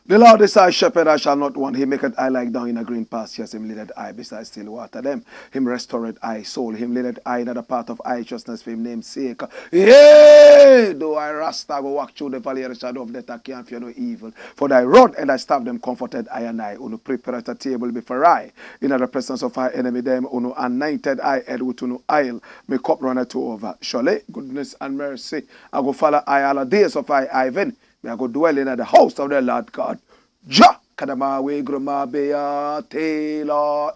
The Lord is our shepherd, I shall not want. He maketh I lie down in a green pastures. Him leadeth I beside still water. Them him restored I soul. Him leadeth I in the path of righteousness for him name's sake. Yea, though I rasta go walk through the valley of the shadow of death, I can't fear no evil. For thy rod and thy staff them comforted I and I. Uno prepareth a table before I in the presence of our enemy. Them uno anointed I head with uno oil. My cup runneth over. Surely goodness and mercy I go follow I all the days of I Ivan. May I go dwell in the house of the Lord God. Ja kadama we groma bea tela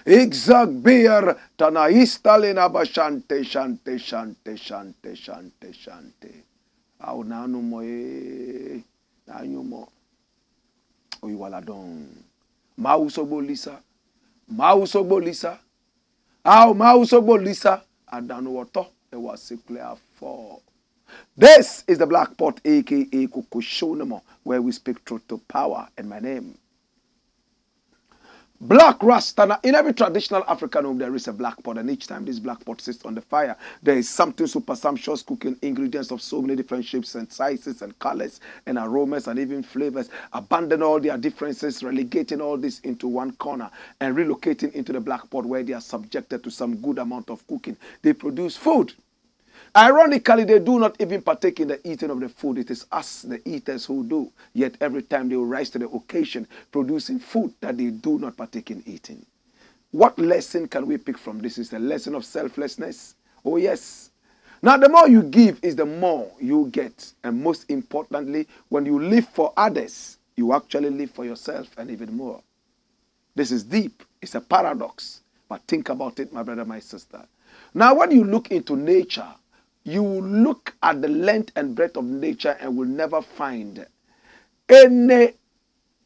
exact beer tanaistalina bashante shante shante shante shante shante. Au na no mo na nyumo oyi wala don mausobo lisa au mausobo lisa adanu woto e was clear for. This is the Black Pot, aka Kukushonamo, where we speak truth to power in my name. Black Rasta. In every traditional African home, there is a black pot, and each time this black pot sits on the fire, there is something super sumptuous cooking ingredients of so many different shapes and sizes and colors and aromas and even flavors. Abandon all their differences, relegating all this into one corner and relocating into the black pot where they are subjected to some good amount of cooking. They produce food. Ironically, they do not even partake in the eating of the food. It is us, the eaters, who do. Yet every time they will rise to the occasion, producing food that they do not partake in eating. What lesson can we pick from this? Is the lesson of selflessness? Oh, yes. Now, the more you give is the more you get. And most importantly, when you live for others, you actually live for yourself and even more. This is deep. It's a paradox. But think about it, my brother, my sister. Now, when you look into nature, you will look at the length and breadth of nature and will never find any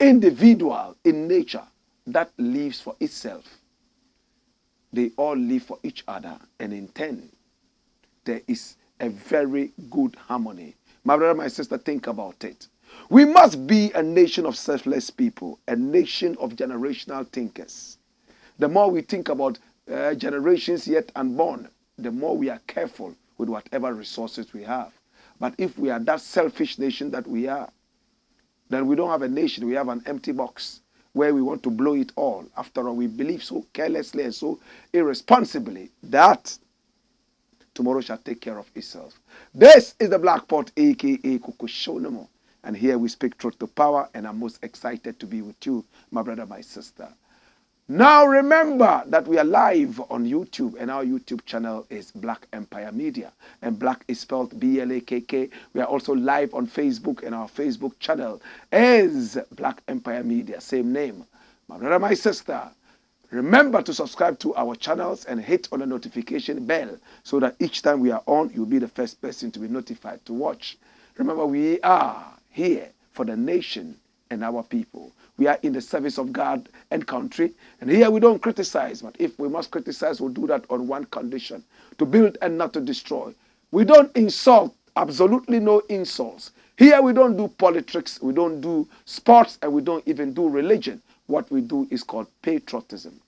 individual in nature that lives for itself. They all live for each other, and in turn, there is a very good harmony. My brother, my sister, think about it. We must be a nation of selfless people, a nation of generational thinkers. The more we think about generations yet unborn, the more we are careful with whatever resources we have. But if we are that selfish nation that we are, then we don't have a nation. We have an empty box where we want to blow it all. After all, we believe so carelessly and so irresponsibly that tomorrow shall take care of itself. This is the Black Pot, aka Kukushonamo. And here we speak truth to power, and I'm most excited to be with you, my brother, my sister. Now remember that we are live on YouTube, and our YouTube channel is Black Empire Media, and Black is spelled B-L-A-K-K. We are also live on Facebook, and our Facebook channel is Black Empire Media, same name. My brother, my sister, remember to subscribe to our channels and hit on the notification bell so that each time we are on, you'll be the first person to be notified to watch. Remember, we are here for the nation and our people. We are in the service of God and country. And here we don't criticize, but if we must criticize, we'll do that on one condition: to build and not to destroy. We don't insult, absolutely no insults. Here we don't do politics, we don't do sports, and we don't even do religion. What we do is called patriotism.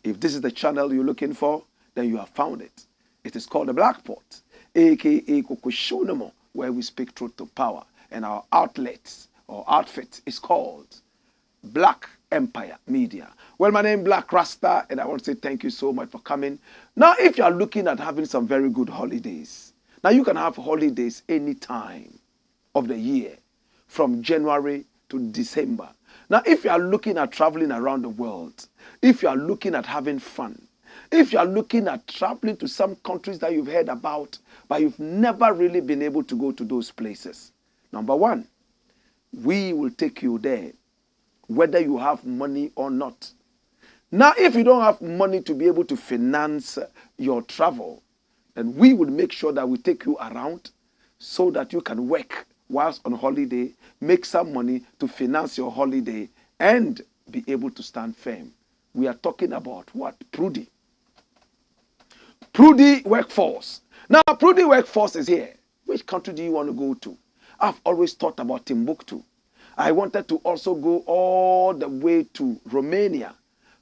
If this is the channel you're looking for, then you have found it. It is called the Black Pot, aka Kukushonamo, where we speak truth to power. And our outlets or outfit is called Black Empire Media. Well, my name is Black Rasta, and I want to say thank you so much for coming. Now, if you are looking at having some very good holidays, now you can have holidays any time of the year, from January to December. Now, if you are looking at traveling around the world, if you are looking at having fun, if you are looking at traveling to some countries that you've heard about, but you've never really been able to go to those places, number one, we will take you there, whether you have money or not. Now, if you don't have money to be able to finance your travel, then we will make sure that we take you around so that you can work whilst on holiday, make some money to finance your holiday, and be able to stand firm. We are talking about what? Prudi. Prudi workforce. Now, Prudi workforce is here. Which country do you want to go to? I've always thought about Timbuktu. I wanted to also go all the way to Romania.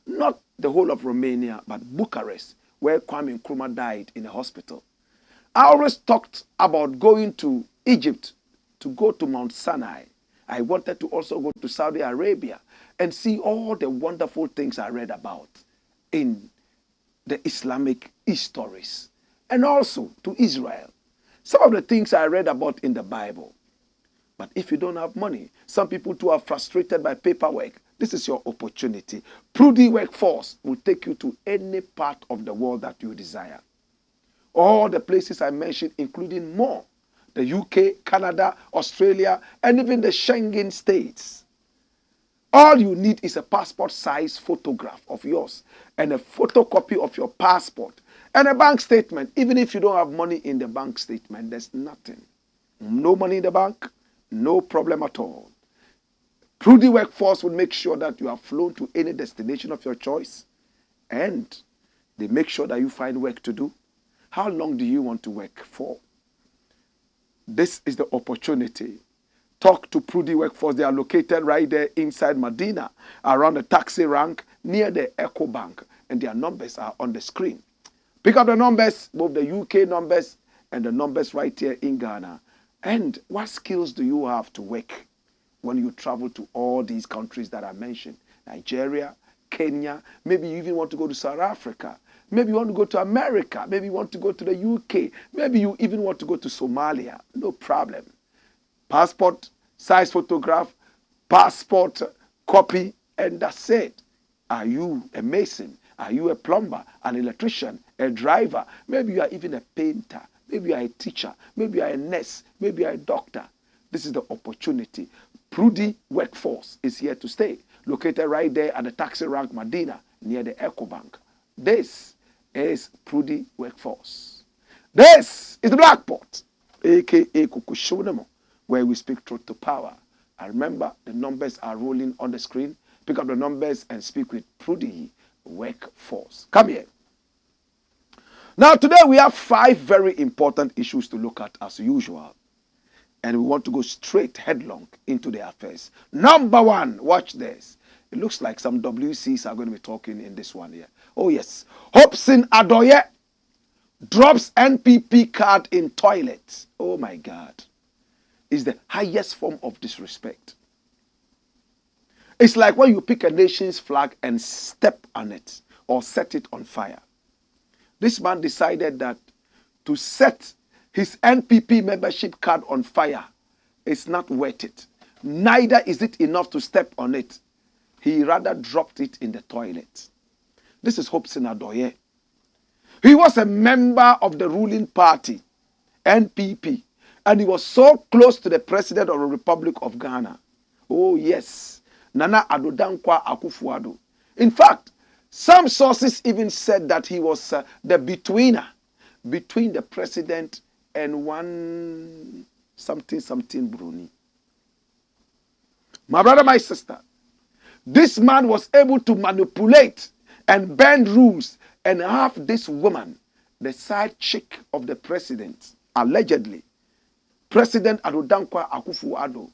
Not the whole of Romania, but Bucharest, where Kwame Nkrumah died in a hospital. I always talked about going to Egypt, to go to Mount Sinai. I wanted to also go to Saudi Arabia and see all the wonderful things I read about in the Islamic histories, and also to Israel. Some of the things I read about in the Bible. But if you don't have money, some people too are frustrated by paperwork. This is your opportunity. Prudi workforce will take you to any part of the world that you desire. All the places I mentioned, including more. The UK, Canada, Australia, and even the Schengen states. All you need is a passport size photograph of yours and a photocopy of your passport and a bank statement. Even if you don't have money in the bank statement, there's nothing. No money in the bank, no problem at all. Prudi workforce will make sure that you are flown to any destination of your choice, and they make sure that you find work to do. How long do you want to work for? This is the opportunity. Talk to Prudi workforce. They are located right there inside Medina, around the taxi rank, near the Echo Bank, and their numbers are on the screen. Pick up the numbers, both the UK numbers and the numbers right here in Ghana. And what skills do you have to work when you travel to all these countries that I mentioned? Nigeria, Kenya, maybe you even want to go to South Africa. Maybe you want to go to America. Maybe you want to go to the UK. Maybe you even want to go to Somalia. No problem. Passport, size photograph, passport copy, and that's it. Are you a mason? Are you a plumber, an electrician, a driver? Maybe you are even a painter. Maybe you are a teacher. Maybe you are a nurse. Maybe you are a doctor. This is the opportunity. Prudi workforce is here to stay. Located right there at the taxi rank Medina, near the Echo Bank. This is Prudi workforce. This is the Blackport, aka Kukushonemo, where we speak truth to power. I remember the numbers are rolling on the screen. Pick up the numbers and speak with Prudi workforce. Come here. Now today we have 5 very important issues to look at as usual. And we want to go straight headlong into the affairs. Number 1, watch this. It looks like some WCs are going to be talking in this one here. Oh yes. Hopeson Adorye drops NPP card in toilet. Oh my God. It's the highest form of disrespect. It's like when you pick a nation's flag and step on it or set it on fire. This man decided that to set his NPP membership card on fire is not worth it. Neither is it enough to step on it. He rather dropped it in the toilet. This is Hopeson Adorye. He was a member of the ruling party, NPP, and he was so close to the president of the Republic of Ghana. Oh yes, Nana Addo Dankwa Akufo-Addo. In fact, some sources even said that he was the betweener between the president and one something Bruni. My brother, my sister, this man was able to manipulate and bend rules and have this woman, the side chick of the president, allegedly, President Addo Dankwa Akufo-Addo,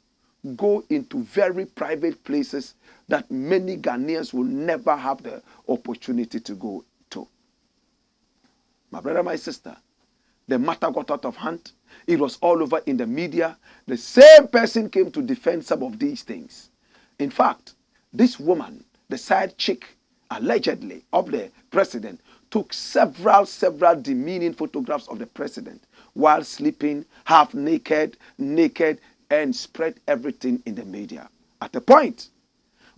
go into very private places that many Ghanaians will never have the opportunity to go to. My brother, my sister, the matter got out of hand. It was all over in the media. The same person came to defend some of these things. In fact, this woman, the side chick, allegedly, of the president, took several demeaning photographs of the president while sleeping, half naked, and spread everything in the media. At a point,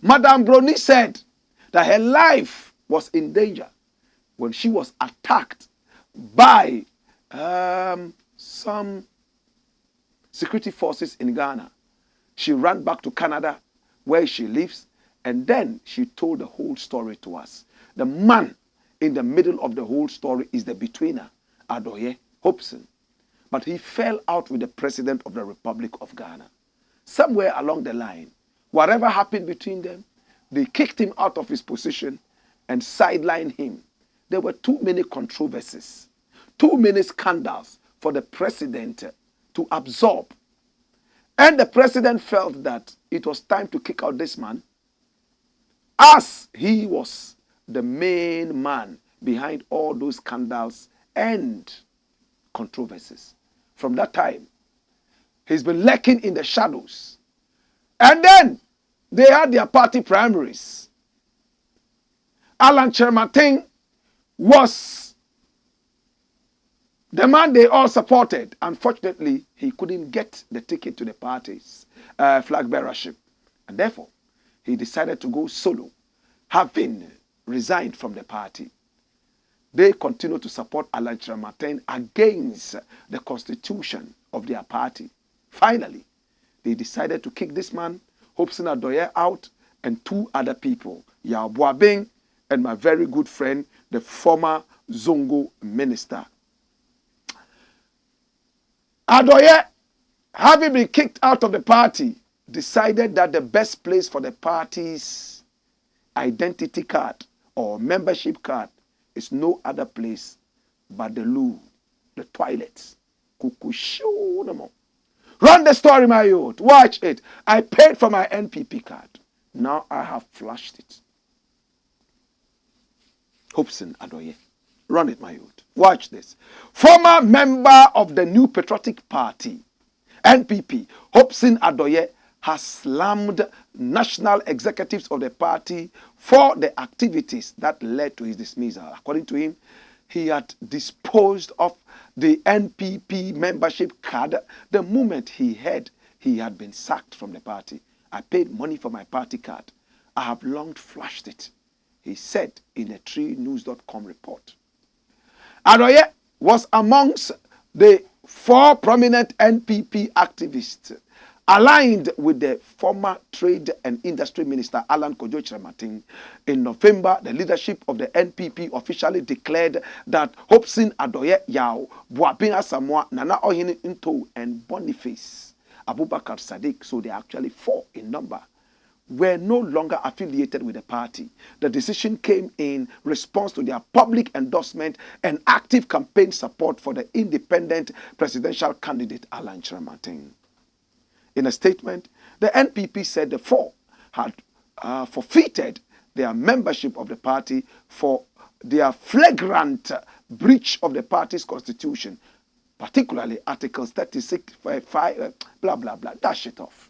Madame Brony said that her life was in danger when she was attacked by some security forces in Ghana. She ran back to Canada where she lives, and then she told the whole story to us. The man in the middle of the whole story is the betweener, Adorye, Hopeson. But he fell out with the president of the Republic of Ghana. Somewhere along the line, whatever happened between them, they kicked him out of his position and sidelined him. There were too many controversies, too many scandals for the president to absorb. And the president felt that it was time to kick out this man, as he was the main man behind all those scandals and controversies. From that time, he's been lurking in the shadows. And then they had their party primaries. Alan Chermatin was the man they all supported. Unfortunately, he couldn't get the ticket to the party's flag bearership. And therefore, he decided to go solo, having resigned from the party. They continued to support Alan Chermatin against the constitution of their party. Finally, they decided to kick this man, Hopeson Adorye, out, and two other people, Yao Boabeng and my very good friend, the former Zongo minister. Adorye, having been kicked out of the party, decided that the best place for the party's identity card or membership card is no other place but the loo, the toilets. Run the story, my youth. Watch it. I paid for my NPP card. Now I have flushed it. Hopeson Adorye. Run it, my youth. Watch this. Former member of the New Patriotic Party, NPP, Hopeson Adorye, has slammed national executives of the party for the activities that led to his dismissal. According to him, he had disposed of the NPP membership card the moment he heard he had been sacked from the party. I paid money for my party card. I have long flushed it, he said in a treenews.com report. Adorye was amongst the 4 prominent NPP activists aligned with the former Trade and Industry Minister Alan Kojo Chermatin. In November, the leadership of the NPP officially declared that Hopeson Adorye, Yao Boabeng Asamoah, Nana Ohene Nto, and Boniface Abubakar Sadiq, so they are actually 4 in number, were no longer affiliated with the party. The decision came in response to their public endorsement and active campaign support for the independent presidential candidate Alan Chermatin. In a statement, the NPP said the 4 had forfeited their membership of the party for their flagrant breach of the party's constitution, particularly Articles 36, 5, blah, blah, blah. Dash it off.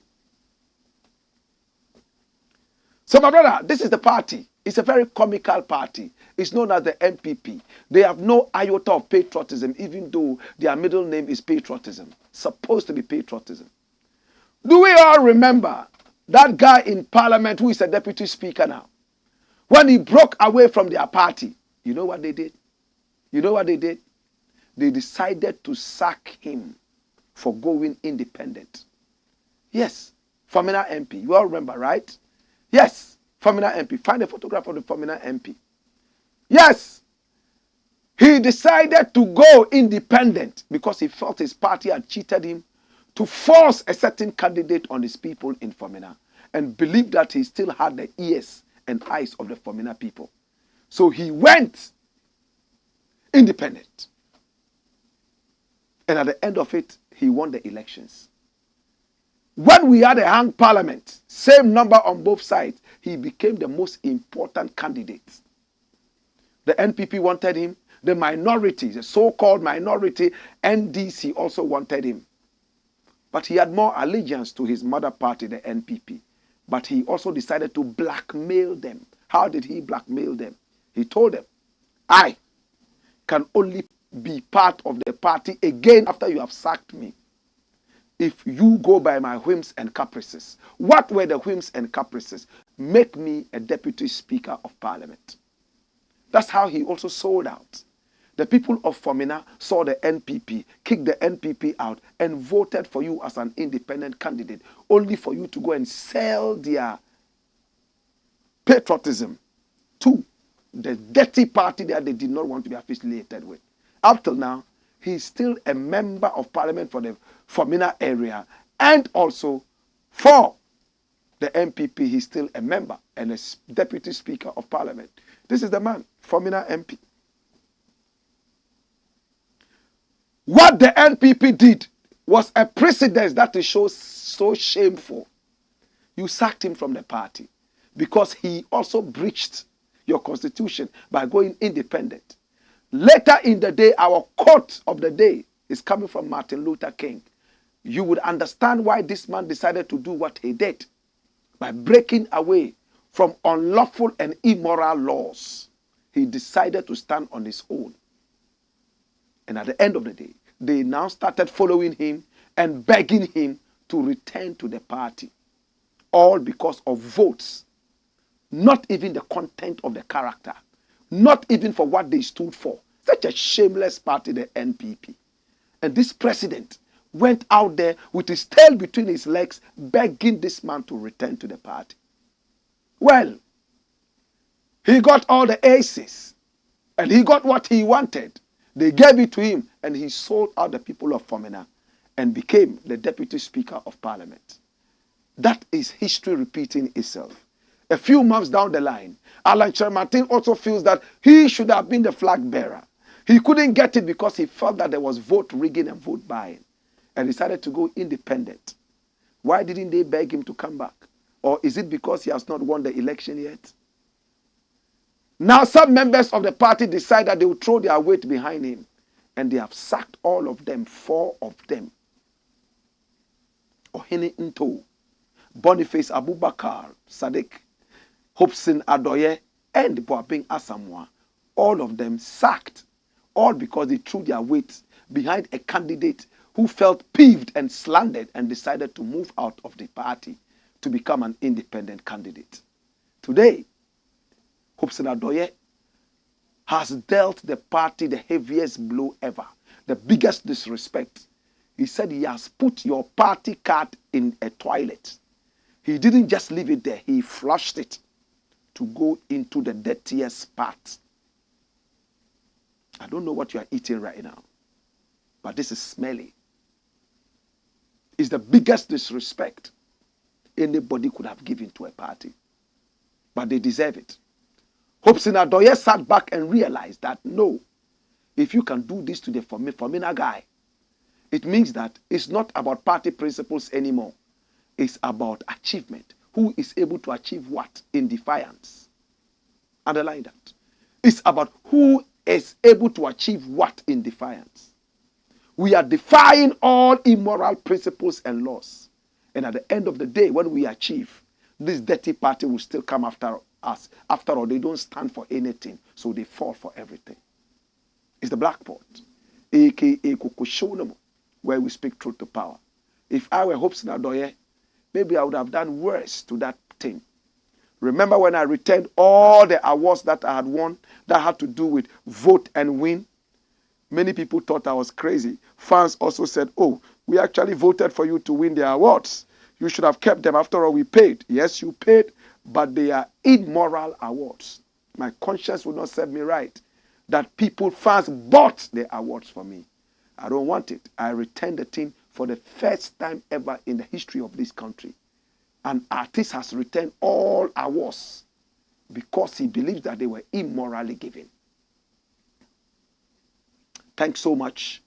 So, my brother, this is the party. It's a very comical party. It's known as the NPP. They have no iota of patriotism, even though their middle name is Patriotism. Supposed to be Patriotism. Do we all remember that guy in parliament who is a deputy speaker now? When he broke away from their party, you know what they did? You know what they did? They decided to sack him for going independent. Yes, Famina MP. You all remember, right? Yes, Famina MP. Find a photograph of the Famina MP. Yes, he decided to go independent because he felt his party had cheated him to force a certain candidate on his people in Famina and believed that he still had the ears and eyes of the Famina people. So he went independent. And at the end of it, he won the elections. When we had a hung parliament, same number on both sides, he became the most important candidate. The NPP wanted him. The minority, the so-called minority, NDC also wanted him. But he had more allegiance to his mother party, the NPP. But he also decided to blackmail them. How did he blackmail them? He told them, I can only be part of the party again after you have sacked me. if you go by my whims and caprices. What were the whims and caprices? Make me a deputy speaker of parliament. That's how he also sold out. The people of Fomena saw the NPP, kicked the NPP out, and voted for you as an independent candidate, only for you to go and sell their patriotism to the dirty party that they did not want to be affiliated with. Up till now, he's still a member of parliament for the Fomena area, and also for the NPP, he's still a member and a deputy speaker of parliament. This is the man, Fomena MP. What the NPP did was a precedent that is so shameful. You sacked him from the party because he also breached your constitution by going independent. Later in the day, our quote of the day is coming from Martin Luther King. You would understand why this man decided to do what he did by breaking away from unlawful and immoral laws. He decided to stand on his own. And at the end of the day, they now started following him and begging him to return to the party. All because of votes. Not even the content of the character. Not even for what they stood for. Such a shameless party, the NPP. And this president went out there with his tail between his legs, begging this man to return to the party. Well, he got all the aces. And he got what he wanted. They gave it to him, and he sold out the people of Fomena and became the deputy speaker of parliament. That is history repeating itself. A few months down the line, Alan Chermartin also feels that he should have been the flag bearer. He couldn't get it because he felt that there was vote rigging and vote buying, and decided to go independent. Why didn't they beg him to come back? Or is it because he has not won the election yet? Now some members of the party decide that they will throw their weight behind him. And they have sacked all of them, 4 of them. Ohene Nto, Boniface Abubakar, Sadiq, Hopeson Adorye, and Boabeng Asamoah. All of them sacked. All because they threw their weight behind a candidate who felt peeved and slandered and decided to move out of the party to become an independent candidate. Today, Hopeson Adorye has dealt the party the heaviest blow ever, the biggest disrespect. He said he has put your party card in a toilet. He didn't just leave it there, he flushed it to go into the dirtiest part. I don't know what you are eating right now, but this is smelly. It's the biggest disrespect anybody could have given to a party, but they deserve it. Hopeson Adorye sat back and realized that no, if you can do this to the Fomena guy, it means that it's not about party principles anymore. It's about achievement. Who is able to achieve what in defiance? Underline that. It's about who is able to achieve what in defiance. We are defying all immoral principles and laws. And at the end of the day, when we achieve, this dirty party will still come after us. After all, they don't stand for anything, so they fall for everything. It's the Blakk Pot, aka Kokoshonamo, where we speak truth to power. If I were Hopeson Adorye, maybe I would have done worse to that thing. Remember when I returned all the awards that I had won that had to do with vote and win? Many people thought I was crazy. Fans also said, oh, we actually voted for you to win the awards. You should have kept them. After all, we paid. Yes, you paid, but they are immoral awards. My conscience would not serve me right that fans bought the awards for me. I don't want it. I returned the thing for the first time ever in the history of this country. An artist has returned all awards because he believes that they were immorally given. Thanks so much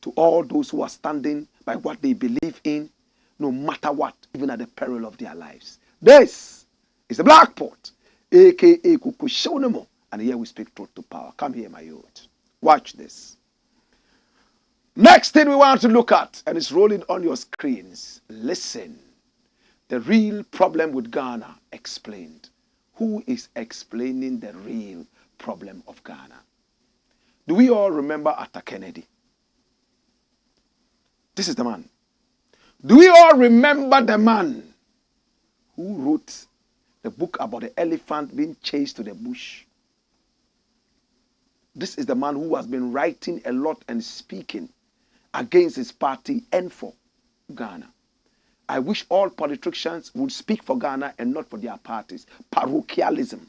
to all those who are standing by what they believe in, no matter what, even at the peril of their lives. This is the Blakk Pot, aka Kukushonemo, and here we speak truth to power. Come here, my youth. Watch this. Next thing we want to look at, and it's rolling on your screens. Listen. The real problem with Ghana explained. Who is explaining the real problem of Ghana? Do we all remember Arthur Kennedy? This is the man Do we all remember the man who wrote the book about the elephant being chased to the bush? This is the man who has been writing a lot and speaking against his party and for Ghana. I wish all politicians would speak for Ghana and not for their parties. Parochialism,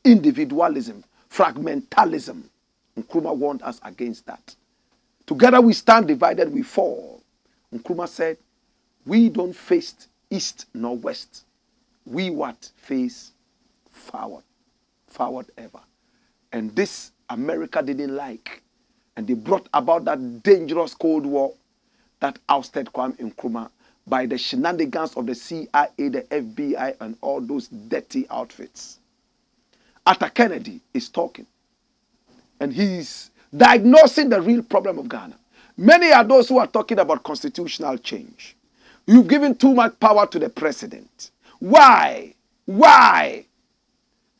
individualism, fragmentalism. Nkrumah warned us against that. Together we stand, divided we fall. Nkrumah said, we don't face east nor west. We what? Face forward. Forward ever. And this America didn't like. And they brought about that dangerous Cold War that ousted Kwame Nkrumah by the shenanigans of the CIA, the FBI, and all those dirty outfits. Arthur Kennedy is talking. And he's diagnosing the real problem of Ghana. Many are those who are talking about constitutional change. You've given too much power to the president. Why? Why?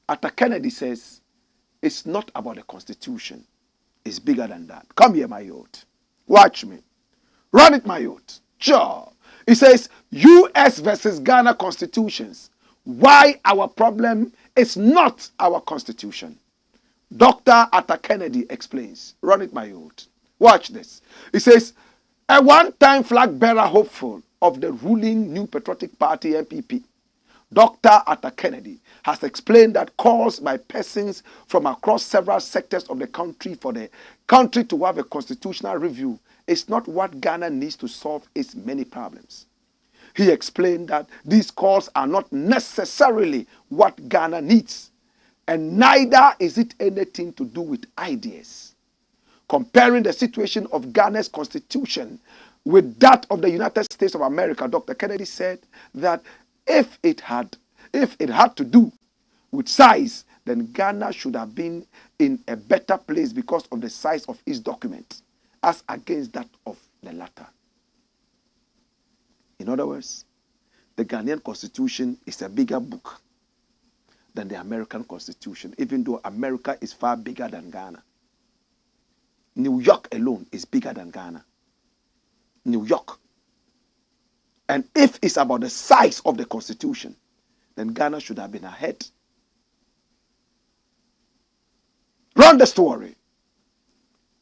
Arthur Kennedy says, it's not about the constitution. It's bigger than that. Come here, my youth. Watch me. Run it, my youth. Sure. He says, U.S. versus Ghana constitutions. Why our problem is not our constitution. Dr. Arthur Kennedy explains. Run it, my youth. Watch this. He says, a one-time flag bearer hopeful of the ruling New Patriotic Party NPP, Dr. Arthur Kennedy, has explained that calls by persons from across several sectors of the country for the country to have a constitutional review is not what Ghana needs to solve its many problems. He explained that these calls are not necessarily what Ghana needs, and neither is it anything to do with ideas. Comparing the situation of Ghana's constitution with that of the United States of America, Dr. Kennedy said that if it had to do with size, then Ghana should have been in a better place because of the size of its document as against that of the latter. In other words, the Ghanaian constitution is a bigger book than the American constitution, even though America is far bigger than Ghana. New York alone is bigger than Ghana. New York. And if it's about the size of the constitution, then Ghana should have been ahead. Run the story.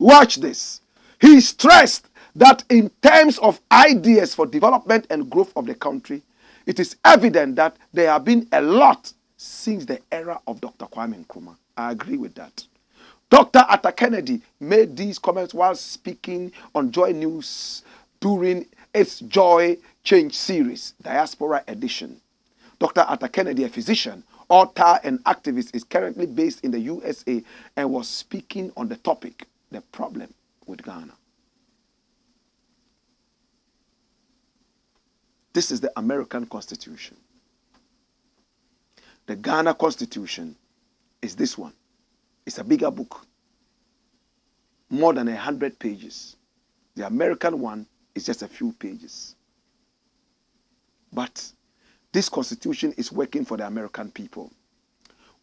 Watch this. He stressed that in terms of ideas for development and growth of the country, it is evident that there have been a lot since the era of Dr. Kwame Nkrumah. I agree with that. Dr. Arthur Kennedy made these comments while speaking on Joy News during its Joy Change series, Diaspora Edition. Dr. Arthur Kennedy, a physician, author, and activist, is currently based in the USA and was speaking on the topic, the problem with Ghana. This is the American Constitution. The Ghana Constitution is this one. It's a bigger book, more than 100 pages. The American one is just a few pages. But this constitution is working for the American people.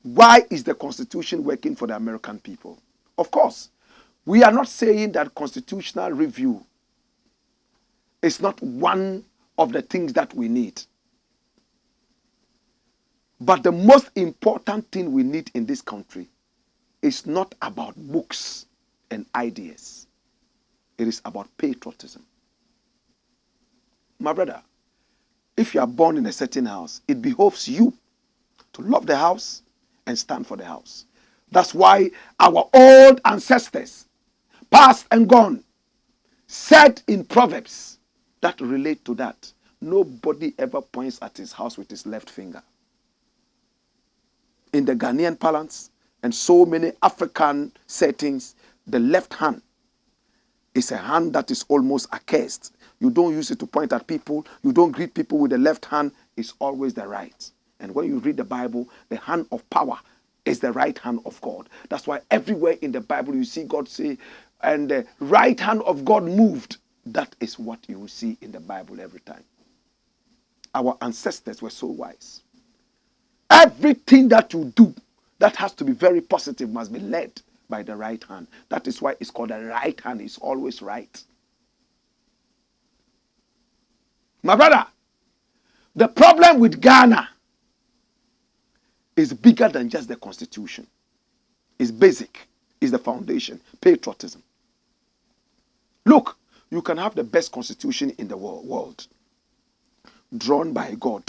Why is the constitution working for the American people? Of course, we are not saying that constitutional review is not one of the things that we need. But the most important thing we need in this country is not about books and ideas. It is about patriotism. My brother, if you are born in a certain house, it behoves you to love the house and stand for the house. That's why our old ancestors, past and gone, said in Proverbs that relate to that. Nobody ever points at his house with his left finger. In the Ghanaian parlance and so many African settings, the left hand is a hand that is almost accursed. You don't use it to point at people. You don't greet people with the left hand. It's always the right. And when you read the Bible, the hand of power is the right hand of God. That's why everywhere in the Bible you see God say, and the right hand of God moved. That is what you will see in the Bible every time. Our ancestors were so wise. Everything that you do that has to be very positive must be led by the right hand. That is why it's called the right hand. It's always right. My brother, the problem with Ghana is bigger than just the constitution. It's basic. It's the foundation. Patriotism. Look, you can have the best constitution in the world, drawn by God,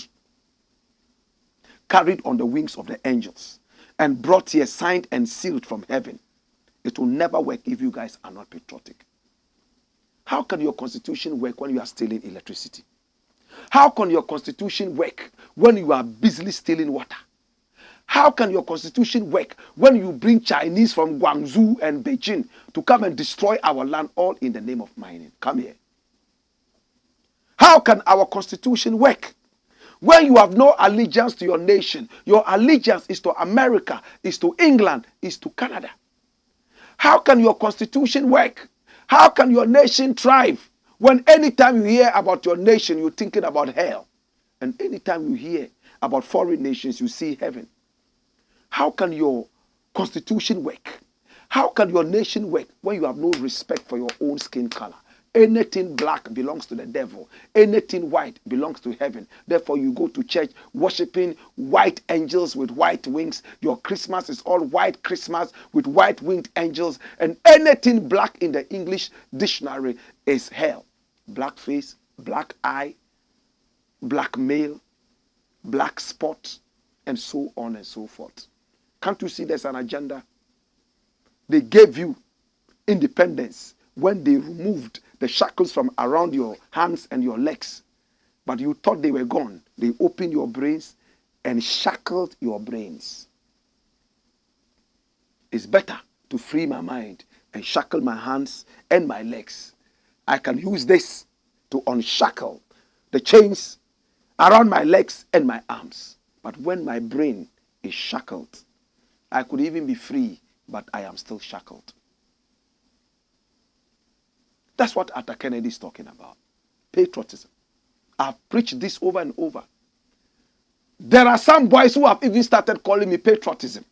carried on the wings of the angels, and brought here, signed and sealed from heaven. It will never work if you guys are not patriotic. How can your constitution work when you are stealing electricity? How can your constitution work when you are busily stealing water? How can your constitution work when you bring Chinese from Guangzhou and Beijing to come and destroy our land, all in the name of mining? Come here. How can our constitution work when you have no allegiance to your nation? Your allegiance is to America, is to England, is to Canada. How can your constitution work? How can your nation thrive when anytime you hear about your nation, you're thinking about hell? And anytime you hear about foreign nations, you see heaven. How can your constitution work? How can your nation work when you have no respect for your own skin color? Anything black belongs to the devil. Anything white belongs to heaven. Therefore, you go to church worshiping white angels with white wings. Your Christmas is all white Christmas with white winged angels. And anything black in the English dictionary is hell. Black face, black eye, black male, black spot, and so on and so forth. Can't you see there's an agenda? They gave you independence when they removed the shackles from around your hands and your legs. But you thought they were gone. They opened your brains and shackled your brains. It's better to free my mind and shackle my hands and my legs. I can use this to unshackle the chains around my legs and my arms. But when my brain is shackled, I could even be free, but I am still shackled. That's what Arthur Kennedy is talking about. Patriotism. I've preached this over and over. There are some boys who have even started calling me patriotism.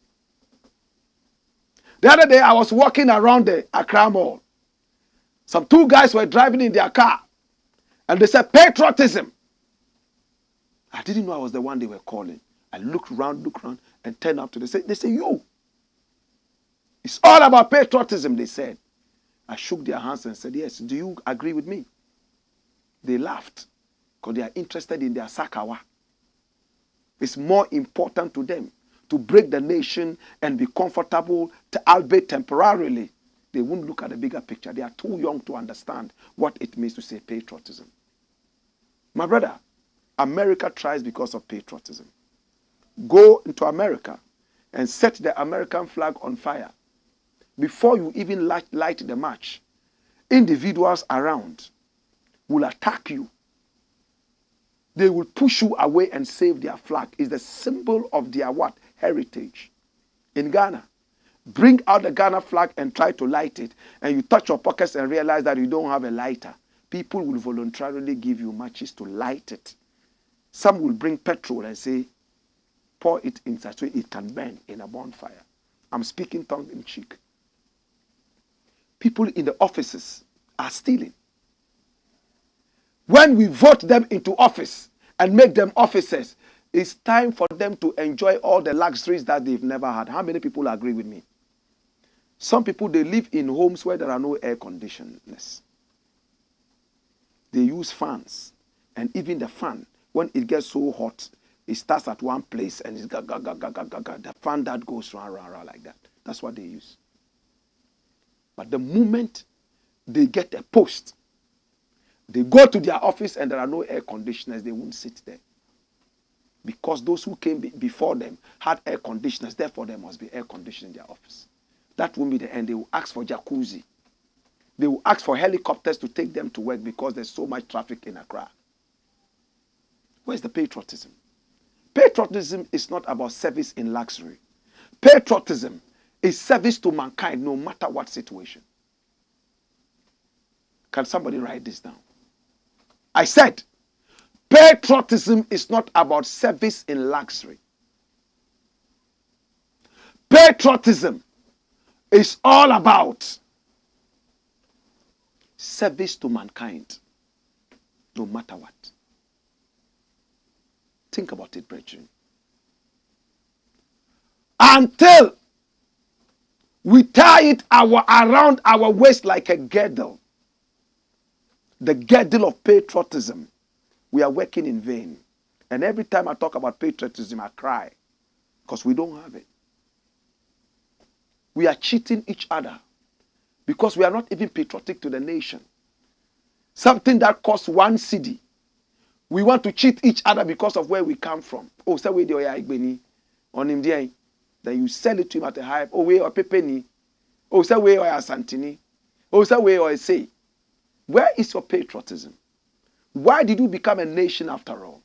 The other day, I was walking around the Accra Mall. Some two guys were driving in their car, and they said, patriotism. I didn't know I was the one they were calling. I looked around, and turned up to them. They say, you. It's all about patriotism, they said. I shook their hands and said, yes, do you agree with me? They laughed because they are interested in their Sakawa. It's more important to them to break the nation and be comfortable, albeit temporarily. They won't look at the bigger picture. They are too young to understand what it means to say patriotism. My brother, America tries because of patriotism. Go into America and set the American flag on fire. Before you even light the match, individuals around will attack you. They will push you away and save their flag. It's the symbol of their what? Heritage. In Ghana, bring out the Ghana flag and try to light it, and you touch your pockets and realize that you don't have a lighter. People will voluntarily give you matches to light it. Some will bring petrol and say, pour it inside so it can burn in a bonfire. I'm speaking tongue in cheek. People in the offices are stealing. When we vote them into office and make them officers, it's time for them to enjoy all the luxuries that they've never had. How many people agree with me? Some people, they live in homes where there are no air conditioners. They use fans. And even the fan, when it gets so hot, it starts at one place and it's the fan that goes round like that. That's what they use. But the moment they get a post, they go to their office and there are no air conditioners, they won't sit there. Because those who came before them had air conditioners, therefore there must be air conditioning in their office. That won't be the end. They will ask for jacuzzi. They will ask for helicopters to take them to work because there's so much traffic in Accra. Where's the patriotism? Patriotism is not about service in luxury. Patriotism is service to mankind no matter what situation. Can somebody write this down? I said, patriotism is not about service in luxury. Patriotism is all about service to mankind, no matter what. Think about it, brethren. Until we tie it around our waist like a girdle, the girdle of patriotism, we are working in vain. And every time I talk about patriotism, I cry because we don't have it. We are cheating each other because we are not even patriotic to the nation. Something that costs 1 cedi, we want to cheat each other because of where we come from. Oh, say we do on him there. Then you sell it to him at a high. Oh, we or pepeni. Oh, say we or santini. Oh, say we or say. Where is your patriotism? Why did you become a nation after all?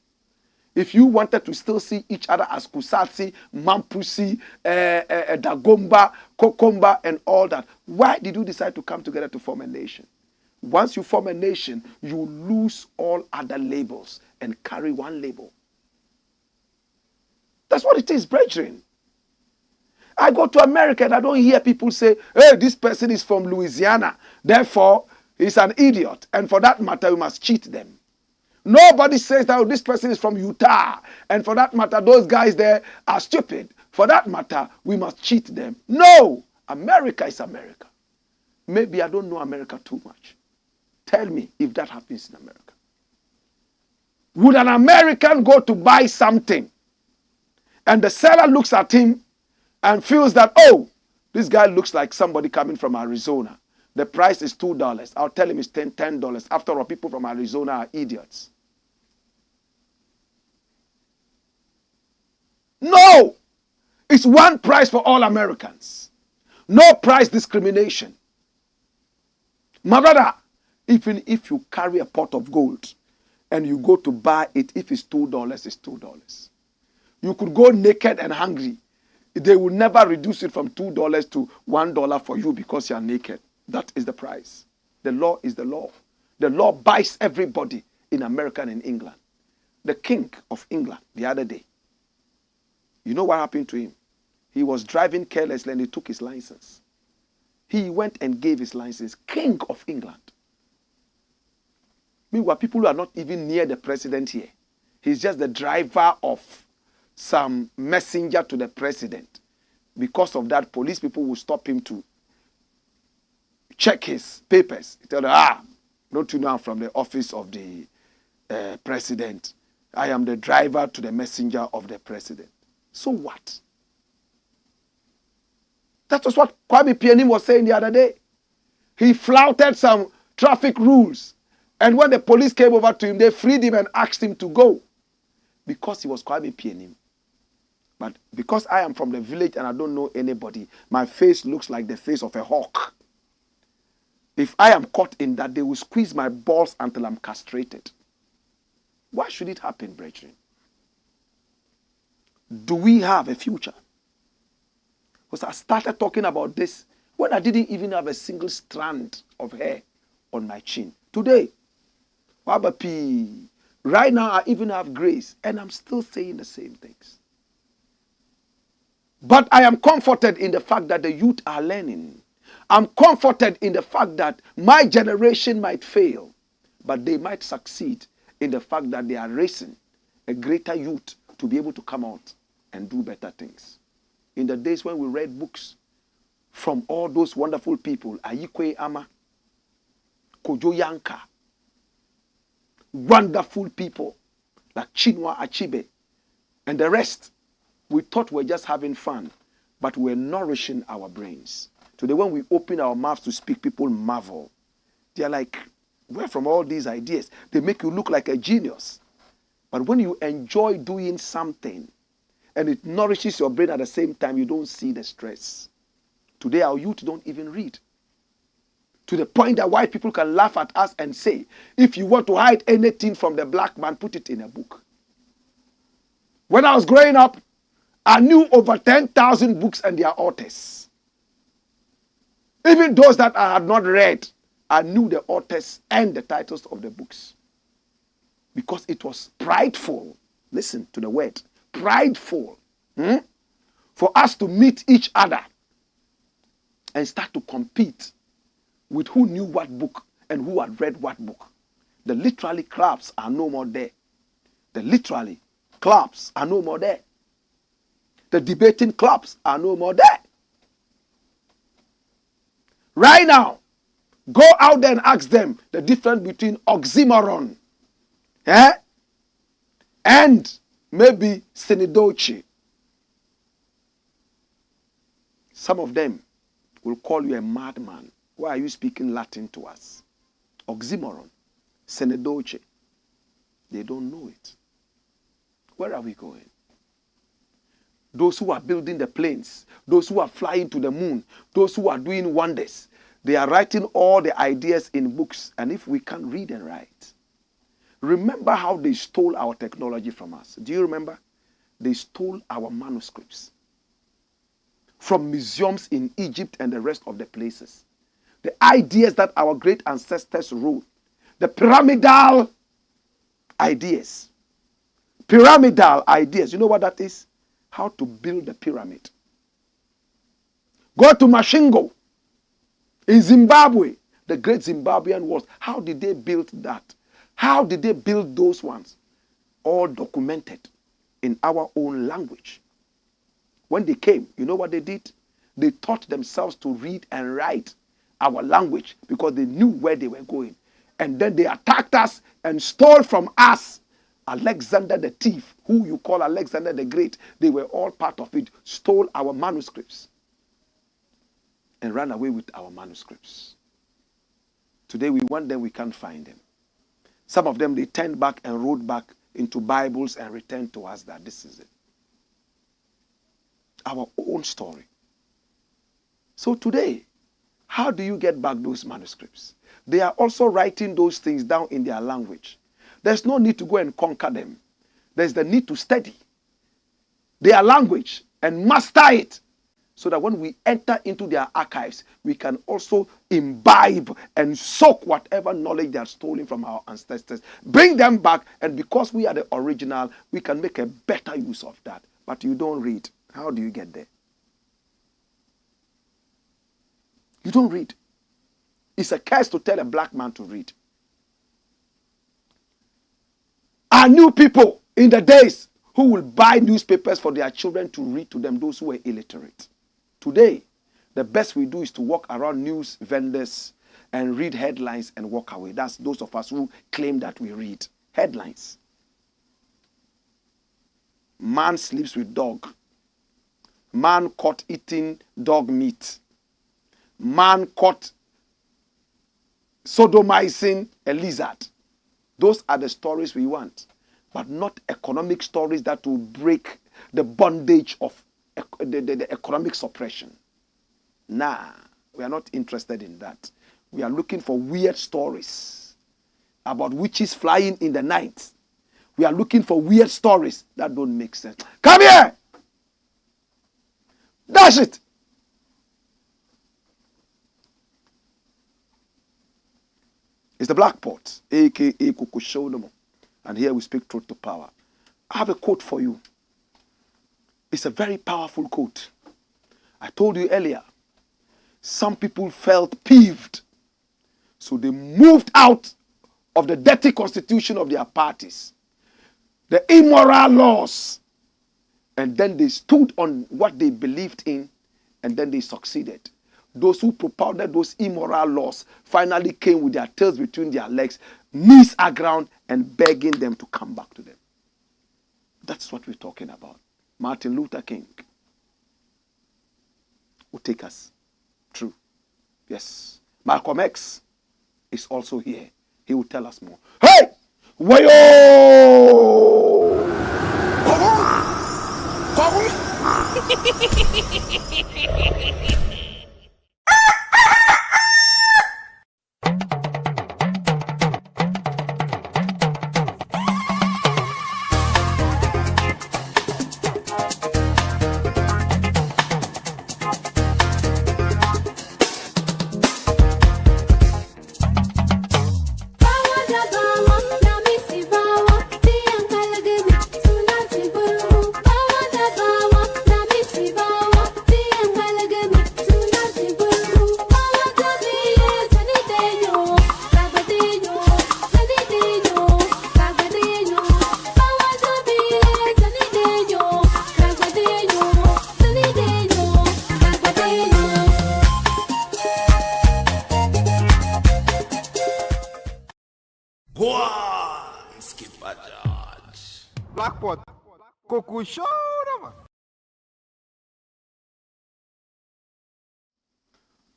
If you wanted to still see each other as Kusatsi, Mampusi, Dagomba, Kokomba, and all that, why did you decide to come together to form a nation? Once you form a nation, you lose all other labels and carry one label. That's what it is, brethren. I go to America and I don't hear people say, hey, this person is from Louisiana, therefore he's an idiot, and for that matter, we must cheat them. Nobody says that, oh, this person is from Utah, and for that matter, those guys there are stupid. For that matter, we must cheat them. No! America is America. Maybe I don't know America too much. Tell me if that happens in America. Would an American go to buy something, and the seller looks at him and feels that, oh, this guy looks like somebody coming from Arizona. The price is $2. I'll tell him it's $10. After all, people from Arizona are idiots. No! It's one price for all Americans. No price discrimination. My brother, even if you carry a pot of gold and you go to buy it, if it's $2, it's $2. You could go naked and hungry. They will never reduce it from $2 to $1 for you because you are naked. That is the price. The law is the law. The law buys everybody in America and in England. The king of England the other day, you know what happened to him? He was driving carelessly and he took his license. He went and gave his license. King of England. Meanwhile, people who are not even near the president here. He's just the driver of some messenger to the president. Because of that, police people will stop him to check his papers. He tell them, don't you know I'm from the office of the president? I am the driver to the messenger of the president. So what? That was what Kwame Nkrumah was saying the other day. He flouted some traffic rules. And when the police came over to him, they freed him and asked him to go. Because he was Kwame Nkrumah. But because I am from the village and I don't know anybody, my face looks like the face of a hawk. If I am caught in that, they will squeeze my balls until I'm castrated. Why should it happen, brethren? Do we have a future? Because I started talking about this when I didn't even have a single strand of hair on my chin. Today, right now I even have grace and I'm still saying the same things. But I am comforted in the fact that the youth are learning. I'm comforted in the fact that my generation might fail, but they might succeed in the fact that they are raising a greater youth to be able to come out and do better things. In the days when we read books from all those wonderful people, Ayikwe Ama, Kojo Yanka, wonderful people like Chinua Achebe, and the rest, we thought we were just having fun, but we're nourishing our brains. Today, when we open our mouths to speak, people marvel. They're like, where from all these ideas? They make you look like a genius. But when you enjoy doing something and it nourishes your brain at the same time, you don't see the stress. Today, our youth don't even read. To the point that white people can laugh at us and say, if you want to hide anything from the black man, put it in a book. When I was growing up, I knew over 10,000 books and their authors. Even those that I had not read, I knew the authors and the titles of the books. Because it was prideful. Listen to the word. Prideful. For us to meet each other and start to compete with who knew what book and who had read what book. The literary crabs are no more there. The literary clubs are no more there. The debating clubs are no more there. Right now, go out there and ask them the difference between oxymoron and maybe Senidoche. Some of them will call you a madman. Why are you speaking Latin to us? Oxymoron, Senidoche. They don't know it. Where are we going? Those who are building the planes, those who are flying to the moon, those who are doing wonders, they are writing all the ideas in books. And if we can't read and write, remember how they stole our technology from us. Do you remember? They stole our manuscripts from museums in Egypt and the rest of the places. The ideas that our great ancestors wrote, the pyramidal ideas. Pyramidal ideas. You know what that is? How to build a pyramid. Go to Mashingo in Zimbabwe, the great Zimbabwean wars. How did they build that? How did they build those ones? All documented in our own language. When they came, you know what they did? They taught themselves to read and write our language because they knew where they were going. And then they attacked us and stole from us. Alexander the thief, who you call Alexander the Great, they were all part of it, stole our manuscripts and ran away with our manuscripts. Today we want them, we can't find them. Some of them, they turned back and wrote back into Bibles and returned to us that this is it. Our own story. So today, how do you get back those manuscripts? They are also writing those things down in their language. There's no need to go and conquer them. There's the need to study their language and master it so that when we enter into their archives, we can also imbibe and soak whatever knowledge they are stolen from our ancestors, bring them back, and because we are the original, we can make a better use of that. But you don't read. How do you get there? You don't read. It's a curse to tell a black man to read. Are new people in the days who will buy newspapers for their children to read to them, those who are illiterate. Today, the best we do is to walk around news vendors and read headlines and walk away. That's those of us who claim that we read headlines. Man sleeps with dog. Man caught eating dog meat. Man caught sodomizing a lizard. Those are the stories we want, but not economic stories that will break the bondage of the economic suppression. Nah, we are not interested in that. We are looking for weird stories about witches flying in the night. We are looking for weird stories that don't make sense. Come here! Dash it! It's the Blakk Pot, a.k.a. Kukushodomo. And here we speak truth to power. I have a quote for you. It's a very powerful quote. I told you earlier, some people felt peeved. So they moved out of the dirty constitution of their parties, the immoral laws, and then they stood on what they believed in, and then they succeeded. Those who propounded those immoral laws finally came with their tails between their legs, knees aground, and begging them to come back to them. That's what we're talking about. Martin Luther King will take us through. Yes. Malcolm X is also here. He will tell us more. Hey! Wayo!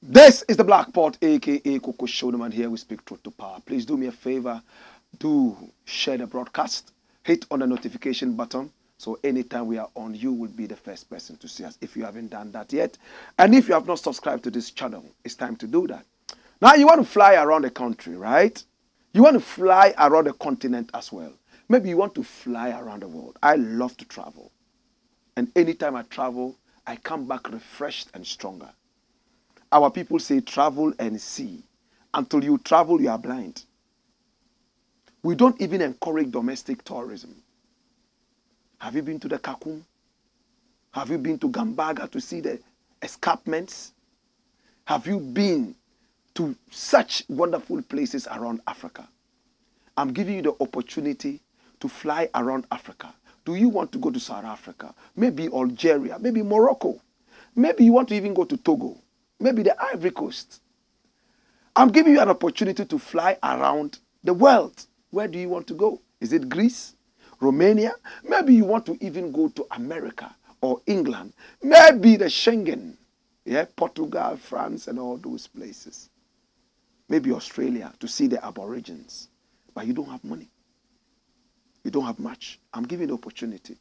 This is the Blakk Pot, aka Coco Shoneman. Here we speak truth to power. Please do me a favor, do share the broadcast, hit on the notification button, so anytime we are on, you will be the first person to see us if you haven't done that yet. And if you have not subscribed to this channel, it's time to do that. Now you want to fly around the country, right? You want to fly around the continent as well. Maybe you want to fly around the world. I love to travel. And anytime I travel, I come back refreshed and stronger. Our people say travel and see. Until you travel, you are blind. We don't even encourage domestic tourism. Have you been to the Kakum? Have you been to Gambaga to see the escarpments? Have you been to such wonderful places around Africa? I'm giving you the opportunity to fly around Africa. Do you want to go to South Africa? Maybe Algeria, maybe Morocco. Maybe you want to even go to Togo. Maybe the Ivory Coast. I'm giving you an opportunity to fly around the world. Where do you want to go? Is it Greece? Romania? Maybe you want to even go to America or England. Maybe the Schengen. Yeah, Portugal, France, and all those places. Maybe Australia to see the Aborigines. But you don't have money. You don't have much. I'm giving you the opportunity.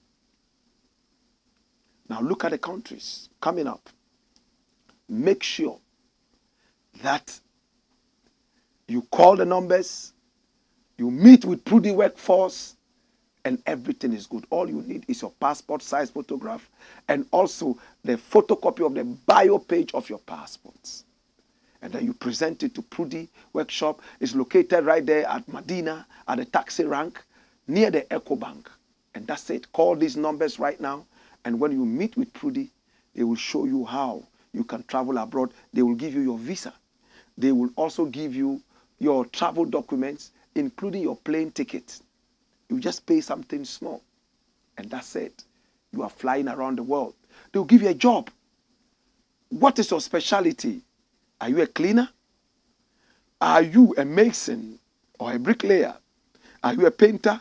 Now look at the countries coming up. Make sure that you call the numbers, you meet with Prudi workforce, and everything is good. All you need is your passport size photograph and also the photocopy of the bio page of your passports. And then you present it to Prudi Workshop. It's located right there at Medina, at the taxi rank, near the Eco Bank. And that's it. Call these numbers right now. And when you meet with Prudi, they will show you how you can travel abroad. They will give you your visa. They will also give you your travel documents, including your plane ticket. You just pay something small. And that's it. You are flying around the world. They will give you a job. What is your specialty? Are you a cleaner? Are you a mason or a bricklayer? Are you a painter?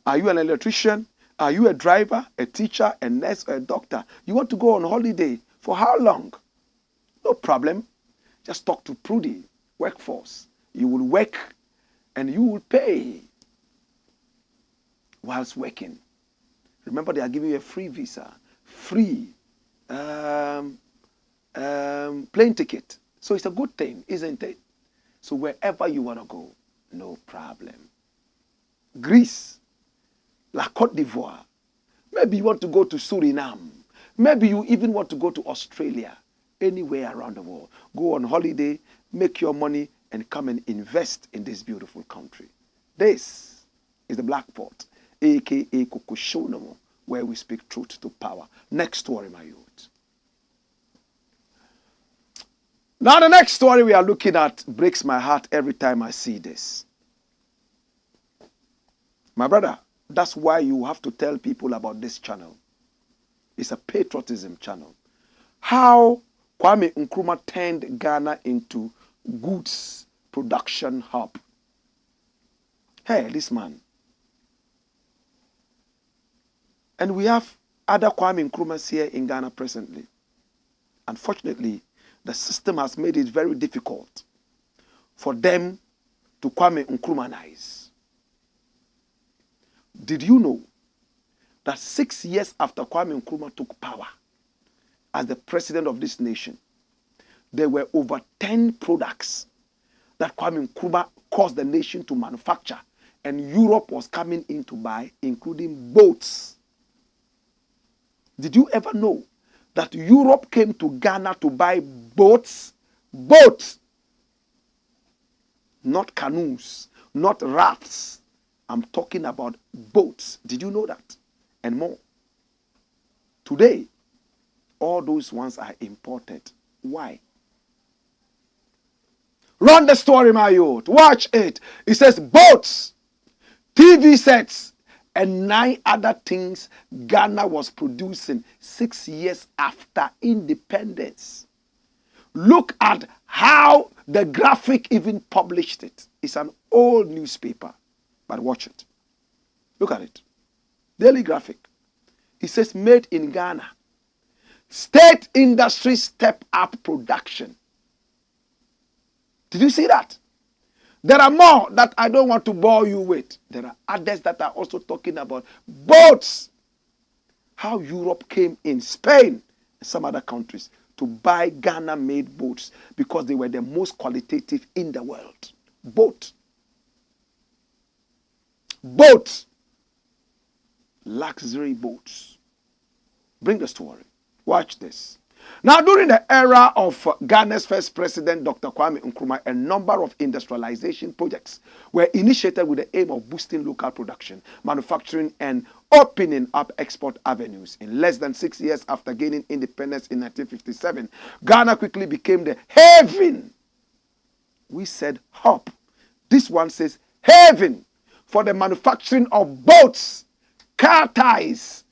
Are you an electrician? Are you a driver, a teacher, a nurse, or a doctor? You want to go on holiday. For how long? No problem. Just talk to Prudi Workforce. You will work and you will pay whilst working. Remember, they are giving you a free visa, free plane ticket. So it's a good thing, isn't it? So wherever you want to go, no problem. Greece, La Côte d'Ivoire. Maybe you want to go to Suriname. Maybe you even want to go to Australia. Anywhere around the world. Go on holiday, make your money, and come and invest in this beautiful country. This is the Blakk Pot, aka Coco Shoneman, where we speak truth to power. Next story, my youth. Now the next story we are looking at breaks my heart every time I see this. My brother, that's why you have to tell people about this channel. It's a patriotism channel. How Kwame Nkrumah turned Ghana into goods production hub. Hey, this man. And we have other Kwame Nkrumahs here in Ghana presently. Unfortunately, the system has made it very difficult for them to Kwame Nkrumahnize. Did you know that 6 years after Kwame Nkrumah took power as the president of this nation, there were over 10 products that Kwame Nkrumah caused the nation to manufacture, and Europe was coming in to buy, including boats. Did you ever know that Europe came to Ghana to buy boats? Boats! Not canoes, not rafts. I'm talking about boats. Did you know that? And more. Today, all those ones are imported. Why? Run the story, my youth. Watch it. It says boats, TV sets, and 9 other things Ghana was producing 6 years after independence. Look at how the graphic even published it. It's an old newspaper, but watch it. Look at it. Daily Graphic. He says made in Ghana. State industry step up production. Did you see that? There are more that I don't want to bore you with. There are others that are also talking about boats. How Europe came in, Spain, and some other countries to buy Ghana-made boats because they were the most qualitative in the world. Boat. Boats. Luxury boats. Bring the story. Watch this. Now, during the era of Ghana's first president, Dr. Kwame Nkrumah, a number of industrialization projects were initiated with the aim of boosting local production, manufacturing, and opening up export avenues. In less than 6 years after gaining independence in 1957, Ghana quickly became the haven. We said hub. This one says haven for the manufacturing of boats, car ties,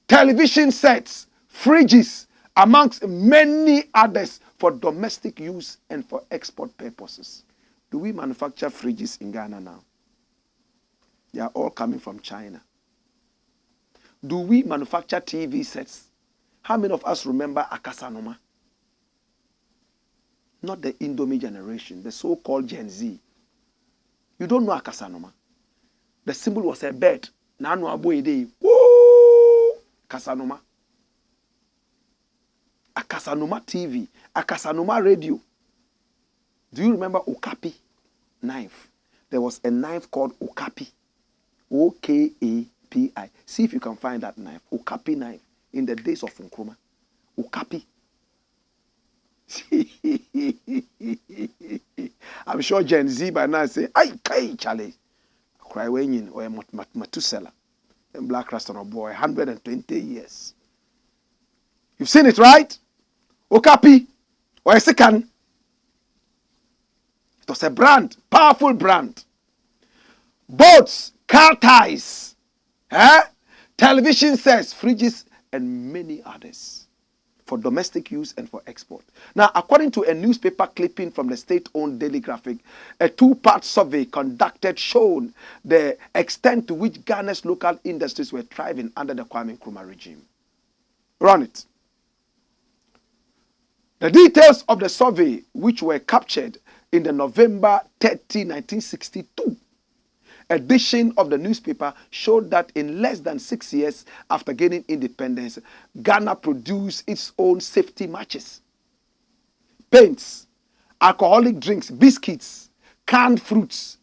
television sets, fridges, amongst many others for domestic use and for export purposes. Do we manufacture fridges in Ghana now? They are all coming from China. Do we manufacture TV sets? How many of us remember Akasanoma? Not the Indomie generation, the so-called Gen Z. You don't know Akasanoma. The symbol was a bird. Nanu aboide. Woo! Akasanoma. Akasanoma TV, Akasanoma radio. Do you remember Okapi knife? There was a knife called Okapi. O-K-A-P-I. See if you can find that knife. Okapi knife. In the days of Nkrumah. Okapi. I'm sure Gen Z by now say, "Ay, Charlie. Cry when you or Matusela." And Blakk RASTA boy, 120 years. You've seen it, right? Okapi or a second. It was a brand, powerful brand. Boats, car ties, television sets, fridges, and many others for domestic use and for export. Now, according to a newspaper clipping from the state-owned Daily Graphic, a two-part survey conducted showed the extent to which Ghana's local industries were thriving under the Kwame Nkrumah regime. Run it. The details of the survey, which were captured in the November 30, 1962 edition of the newspaper, showed that in less than 6 years after gaining independence, Ghana produced its own safety matches, paints, alcoholic drinks, biscuits, canned fruits,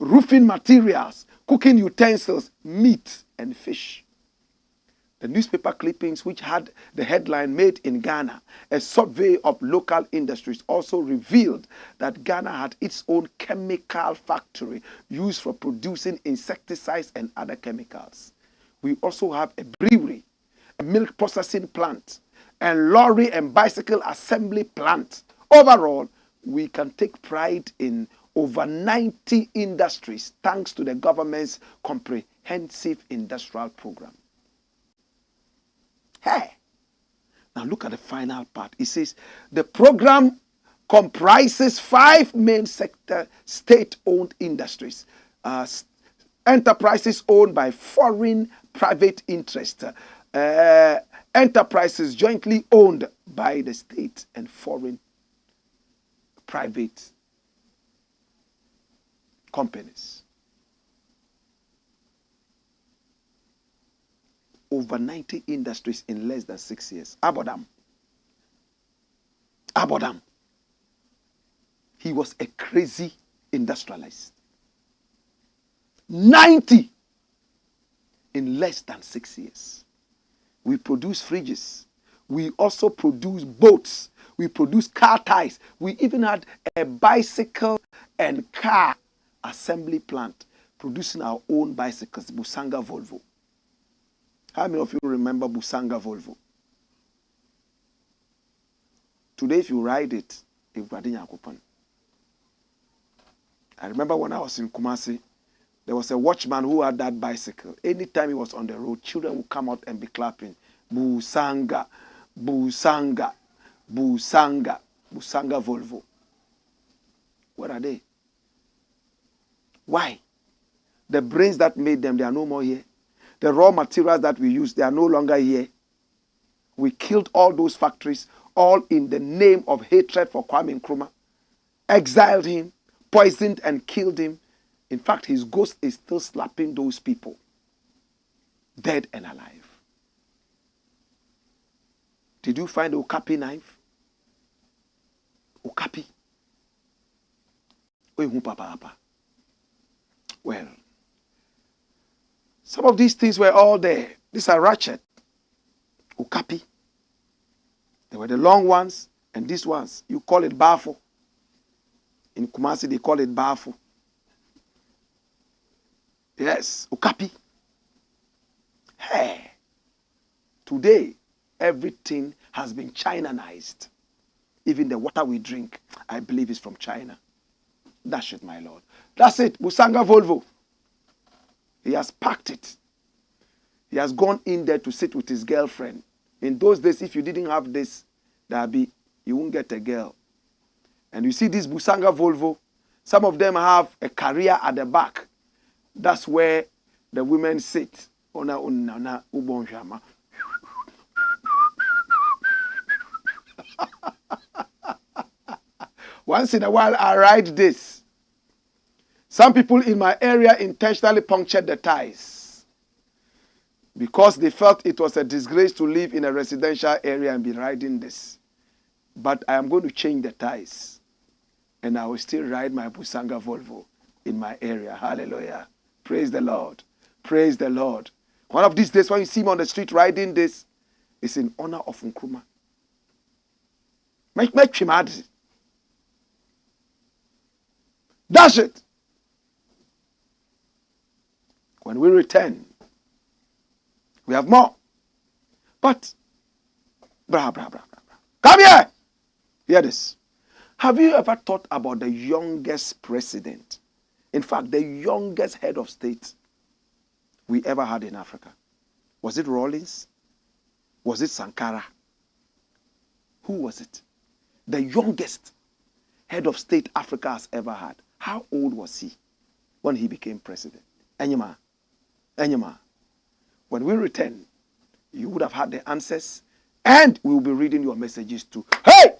roofing materials, cooking utensils, meat, and fish. The newspaper clippings, which had the headline "Made in Ghana, a survey of local industries," also revealed that Ghana had its own chemical factory used for producing insecticides and other chemicals. We also have a brewery, a milk processing plant, and lorry and bicycle assembly plant. Overall, we can take pride in over 90 industries thanks to the government's comprehensive industrial program. Hey, now look at the final part. It says the program comprises 5 main sector state-owned industries, enterprises owned by foreign private interests, enterprises jointly owned by the state and foreign private companies. Over 90 industries in less than 6 years. Abodam. He was a crazy industrialist. 90 in less than 6 years. We produce fridges. We also produce boats. We produce car ties. We even had a bicycle and car assembly plant producing our own bicycles, Busanga Volvo. How many of you remember Busanga Volvo? Today, if you ride it, I remember when I was in Kumasi, there was a watchman who had that bicycle. Anytime he was on the road, children would come out and be clapping. Busanga, Busanga, Busanga, Busanga Volvo. What are they? Why? The brains that made them, they are no more here. The raw materials that we use, they are no longer here. We killed all those factories, all in the name of hatred for Kwame Nkrumah. Exiled him, poisoned and killed him. In fact, his ghost is still slapping those people, dead and alive. Did you find the Okapi knife? Okapi. Well, some of these things were all there. These are ratchet. Okapi. They were the long ones, and these ones, you call it bafo. In Kumasi, they call it bafo. Yes, Okapi. Hey. Today, everything has been Chinanized. Even the water we drink, I believe, is from China. That's it, my Lord. That's it. Busanga Volvo. He has packed it. He has gone in there to sit with his girlfriend. In those days, if you didn't have this, you won't get a girl. And you see this Busanga Volvo, some of them have a career at the back. That's where the women sit. Once in a while, I ride this. Some people in my area intentionally punctured the ties because they felt it was a disgrace to live in a residential area and be riding this. But I am going to change the ties, and I will still ride my Busanga Volvo in my area. Hallelujah. Praise the Lord. Praise the Lord. One of these days, when you see me on the street riding this, it's in honor of Nkrumah. Make him mad. That's it. When we return, we have more. But, come here. Hear this. Have you ever thought about the youngest president? In fact, the youngest head of state we ever had in Africa. Was it Rawlings? Was it Sankara? Who was it? The youngest head of state Africa has ever had. How old was he when he became president? Enyema. When we return, you would have had the answers, and we will be reading your messages too. Hey!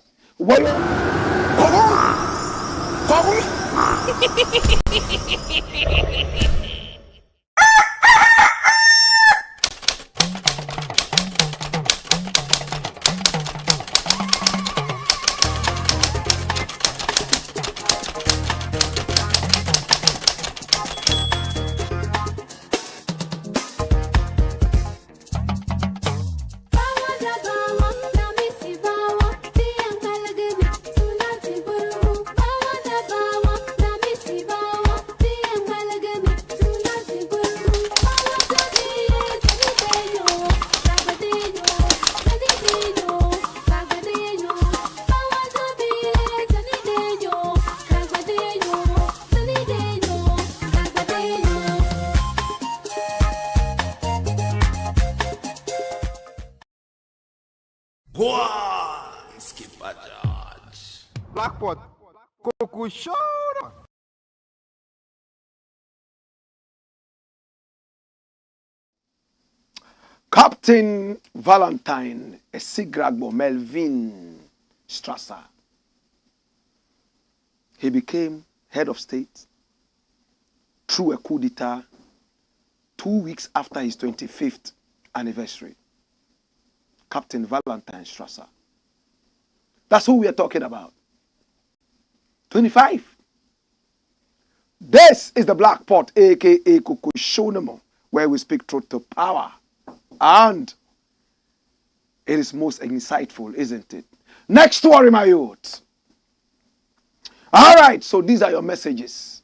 Blackpot, Coco Show. Captain Valentine Esigragbo Melvin Strasser. He became head of state through a coup d'etat 2 weeks after his 25th anniversary. Captain Valentine Strasser. That's who we are talking about. 25. This is the Black Pot, aka Kukushonemo, where we speak truth to power. And it is most insightful, isn't it? Next story, my youth. All right, so these are your messages.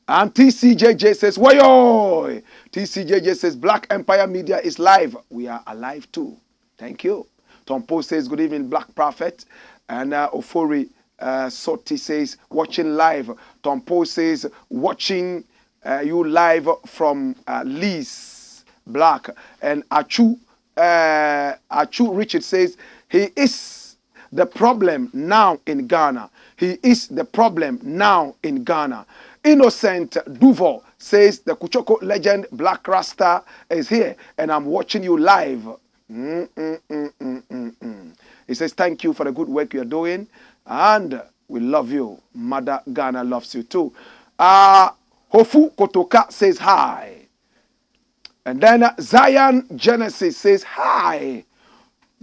And TCJJ says, Wayo! TCJJ says, Black Empire Media is live. We are alive too. Thank you. Tom Post says, good evening, Black Prophet. And Ofori Soti says, watching live. Tom Post says, watching you live from Lee's Black. And Achu Richard says, he is the problem now in Ghana. He is the problem now in Ghana. Innocent Duval says the Kuchoko legend Blakk RASTA is here and I'm watching you live. He says, thank you for the good work you're doing and we love you. Mother Ghana loves you too. Hofu Kotoka says hi. And then Zion Genesis says hi.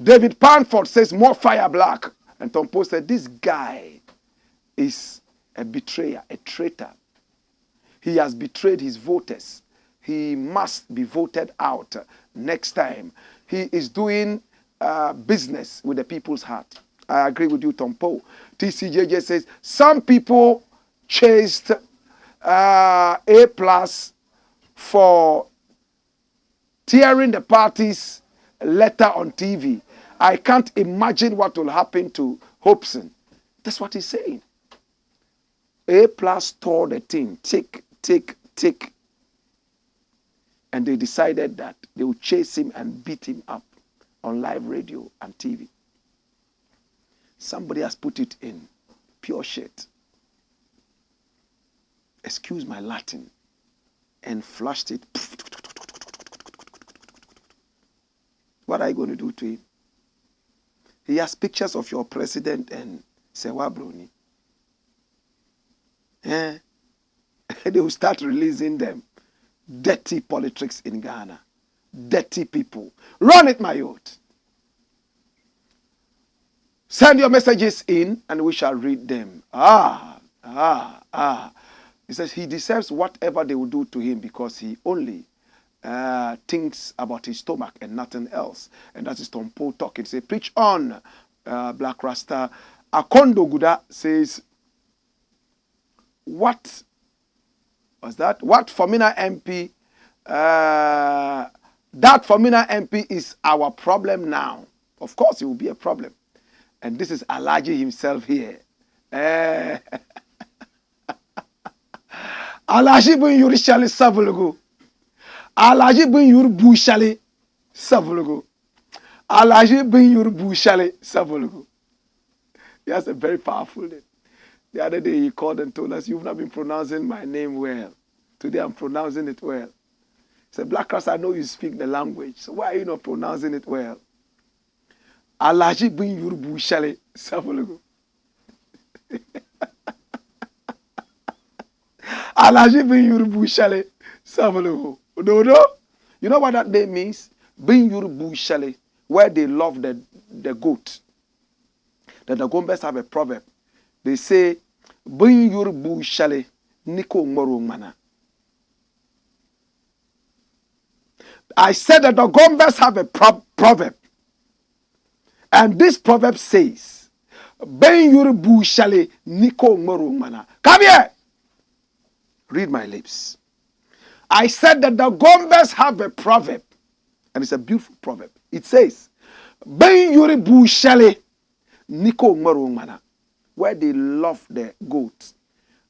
David Panford says more fire Blakk. And Tom Post said this guy is a betrayer, a traitor. He has betrayed his voters. He must be voted out next time. He is doing business with the people's heart. I agree with you, Tom Poe. TCJJ says some people chased A+ for tearing the party's letter on TV. I can't imagine what will happen to Hopeson. That's what he's saying. A+ tore the thing, tick. And they decided that they would chase him and beat him up on live radio and TV. Somebody has put it in pure shit. Excuse my Latin. And flushed it. What are you going to do to him? He has pictures of your president and Sewa Bruni. They will start releasing them. Dirty politics in Ghana. Dirty people. Run it, my youth. Send your messages in and we shall read them. He says he deserves whatever they will do to him because he only thinks about his stomach and nothing else. And that is Tom Poe talking. Say, preach on, Blakk RASTA. Akondo Guda says, what was that? What Famina MP? That Famina MP is our problem now. Of course, it will be a problem. And this is Alaji himself here. Alaji bin yuri shali savulugu. Alaji bin yuri bu shali savulugu. Alaji bin yuri bu shali savulugu. He has a very powerful name. The other day he called and told us, you've not been pronouncing my name well. Today I'm pronouncing it well. He said, Blakk RASTA, I know you speak the language. So why are you not pronouncing it well? Alaji bin yuri bu shali savulugu. Alaji bin yurubu shale savulugu. No. You know what that name means? Bin yurubu shale, where they love the goat. The Gombes have a proverb. They say, bin yurubu shale, niko ngoro mana. I said that the Gombes have a proverb. And this proverb says, bin yurubu shale, niko ngoro mana. Come here. Read my lips. I said that the Gombes have a proverb, and it's a beautiful proverb. It says, Ben yuri bu shale, niko mana. Where they love the goat,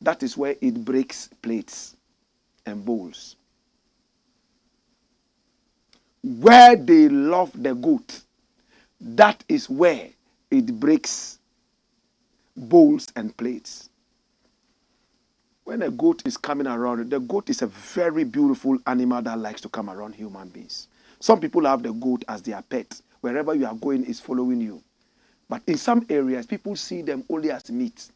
that is where it breaks plates and bowls. Where they love the goat, that is where it breaks bowls and plates. When a goat is coming around, the goat is a very beautiful animal that likes to come around human beings. Some people have the goat as their pet. Wherever you are going, it's following you. But in some areas, people see them only as meat.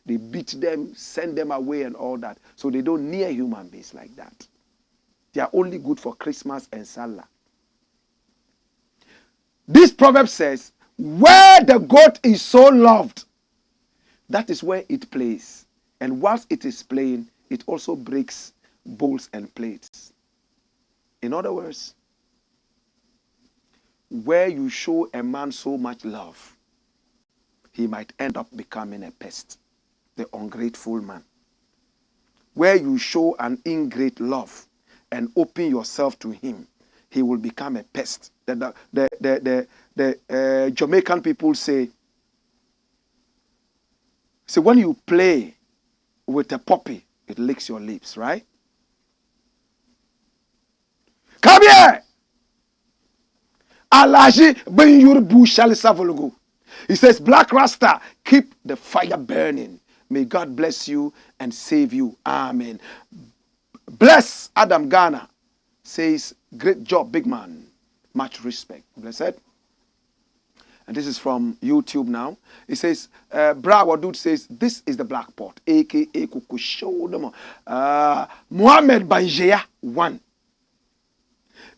They beat them, send them away and all that. So they don't near human beings like that. They are only good for Christmas and Salah. This proverb says, where the goat is so loved, that is where it plays. And whilst it is playing, it also breaks bowls and plates. In other words, where you show a man so much love, he might end up becoming a pest, the ungrateful man. Where you show an ingrate love and open yourself to him, he will become a pest. The Jamaican people say when you play with a puppy, it licks your lips, right? Come here! Alaji ben yurbu shali savulugu. He says, Black Rasta, keep the fire burning. May God bless you and save you. Amen. Bless Adam Ghana. Says, great job, big man. Much respect. Blessed. And this is from YouTube now. It says, Wadud says, this is the Black Pot, a.k.a. Kukushodamo. Mohammed Banjea 1.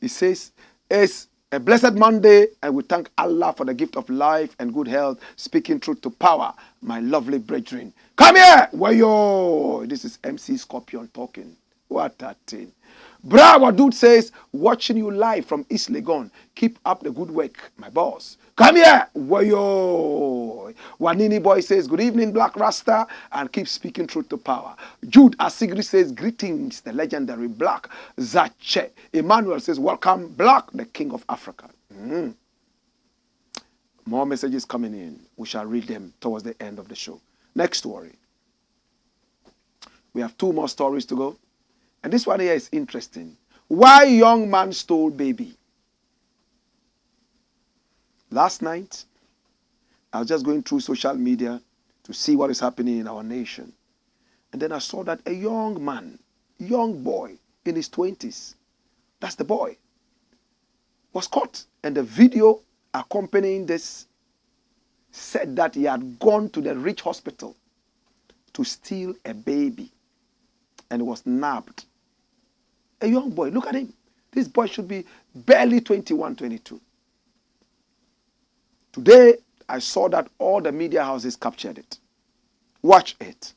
It says, it's a blessed Monday, and we thank Allah for the gift of life and good health, speaking truth to power, my lovely brethren. Come here! Wayo! This is MC Scorpion talking. What a thing. Wadud says, watching you live from East Legon. Keep up the good work, my boss. Come here, wayo. Wanini Boy says, good evening, Black Rasta, and keep speaking truth to power. Jude Asigri says, greetings, the legendary Black Zache. Emmanuel says, welcome, Black, the king of Africa. More messages coming in. We shall read them towards the end of the show. Next story. We have 2 more stories to go. And this one here is interesting. Why young man stole baby? Last night, I was just going through social media to see what is happening in our nation. And then I saw that a young man, young boy in his 20s, that's the boy, was caught. And the video accompanying this said that he had gone to the rich hospital to steal a baby and was nabbed. A young boy, look at him. This boy should be barely 21, 22. Today, I saw that all the media houses captured it. Watch it.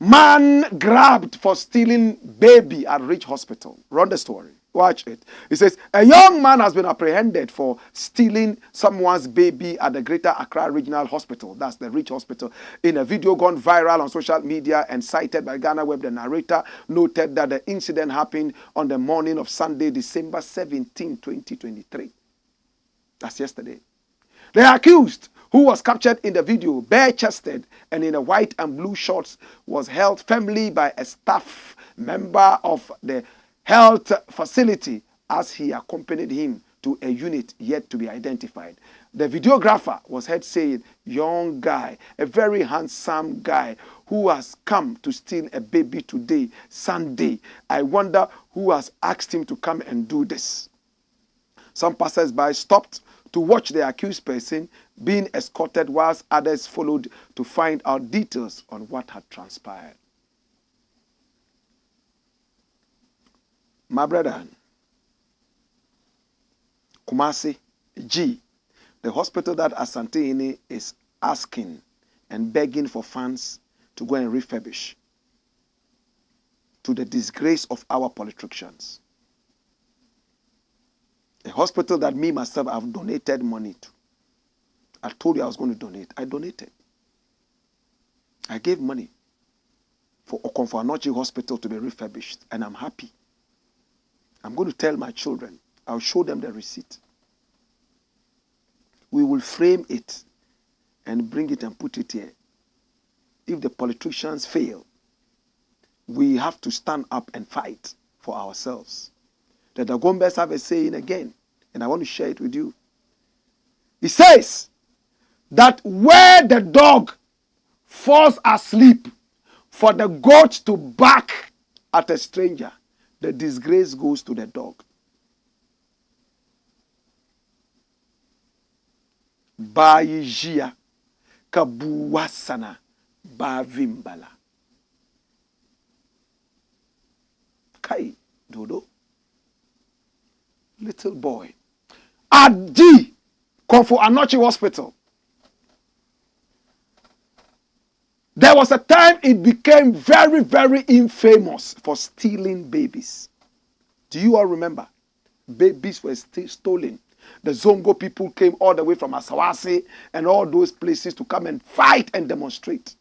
Man grabbed for stealing baby at Rich Hospital. Run the story. Watch it. It says, a young man has been apprehended for stealing someone's baby at the Greater Accra Regional Hospital. That's the Rich Hospital. In a video gone viral on social media and cited by Ghana Web, the narrator noted that the incident happened on the morning of Sunday, December 17, 2023. That's yesterday. The accused, who was captured in the video, bare-chested and in a white and blue shorts, was held firmly by a staff member of the health facility as he accompanied him to a unit yet to be identified. The videographer was heard saying, young guy, a very handsome guy who has come to steal a baby today, Sunday. I wonder who has asked him to come and do this. Some passers-by stopped to watch the accused person being escorted whilst others followed to find out details on what had transpired. My brother, Kumasi G, the hospital that Asante is asking and begging for funds to go and refurbish, to the disgrace of our politicians. A hospital that me, myself, have donated money to. I told you I was going to donate. I donated. I gave money for Okonfo-Anokye Hospital to be refurbished, and I'm happy. I'm going to tell my children. I'll show them the receipt. We will frame it and bring it and put it here. If the politicians fail, we have to stand up and fight for ourselves. The Dagombes have a saying again, and I want to share it with you. It says that where the dog falls asleep for the goat to bark at a stranger, the disgrace goes to the dog. Bayijia kabuwasana bavimbala. Kai dodo. Little boy. At Okonfo-Anokye Hospital. There was a time it became very, very infamous for stealing babies. Do you all remember? Babies were still stolen. The Zongo people came all the way from Asawase and all those places to come and fight and demonstrate.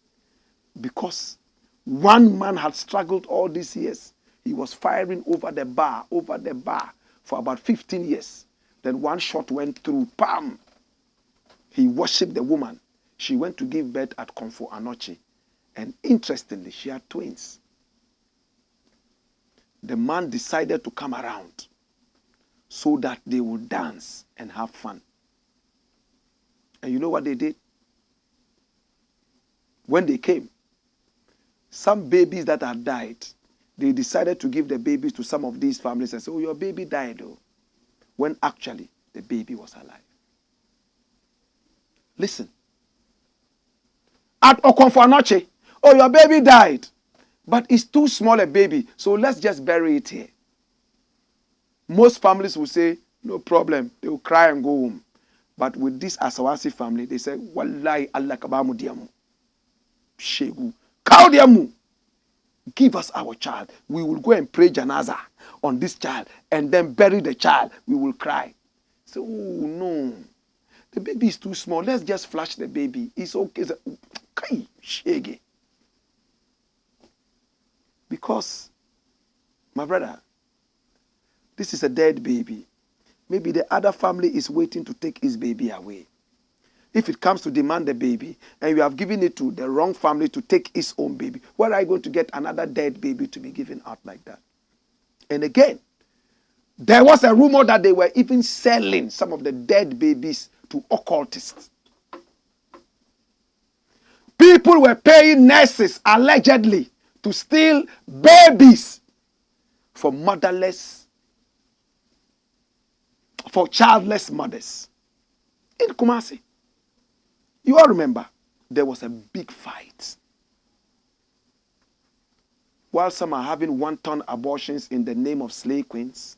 Because one man had struggled all these years. He was firing over the bar for about 15 years. Then one shot went through, bam! He worshipped the woman. She went to give birth at Okonfo-Anokye. And interestingly, she had twins. The man decided to come around so that they would dance and have fun. And you know what they did? When they came, some babies that had died, they decided to give the babies to some of these families and say, oh, your baby died, oh. When actually the baby was alive. Listen. At Okonfo Anoche, oh, your baby died. But it's too small a baby, so let's just bury it here. Most families will say, no problem. They will cry and go home. But with this Asawasi family, they say, Wallahi Allah kabamu diamu. Shegu. Cow diamu. Give us our child. We will go and pray janaza on this child and then bury the child. We will cry. So, oh no. The baby is too small. Let's just flush the baby. It's okay. Kai, shege. Because, my brother, this is a dead baby. Maybe the other family is waiting to take his baby away. If it comes to demand the baby, and you have given it to the wrong family to take his own baby, where are you going to get another dead baby to be given out like that? And again, there was a rumor that they were even selling some of the dead babies to occultists. People were paying nurses, allegedly, to steal babies for childless mothers. In Kumasi. You all remember, there was a big fight. While some are having wanton abortions in the name of slave queens,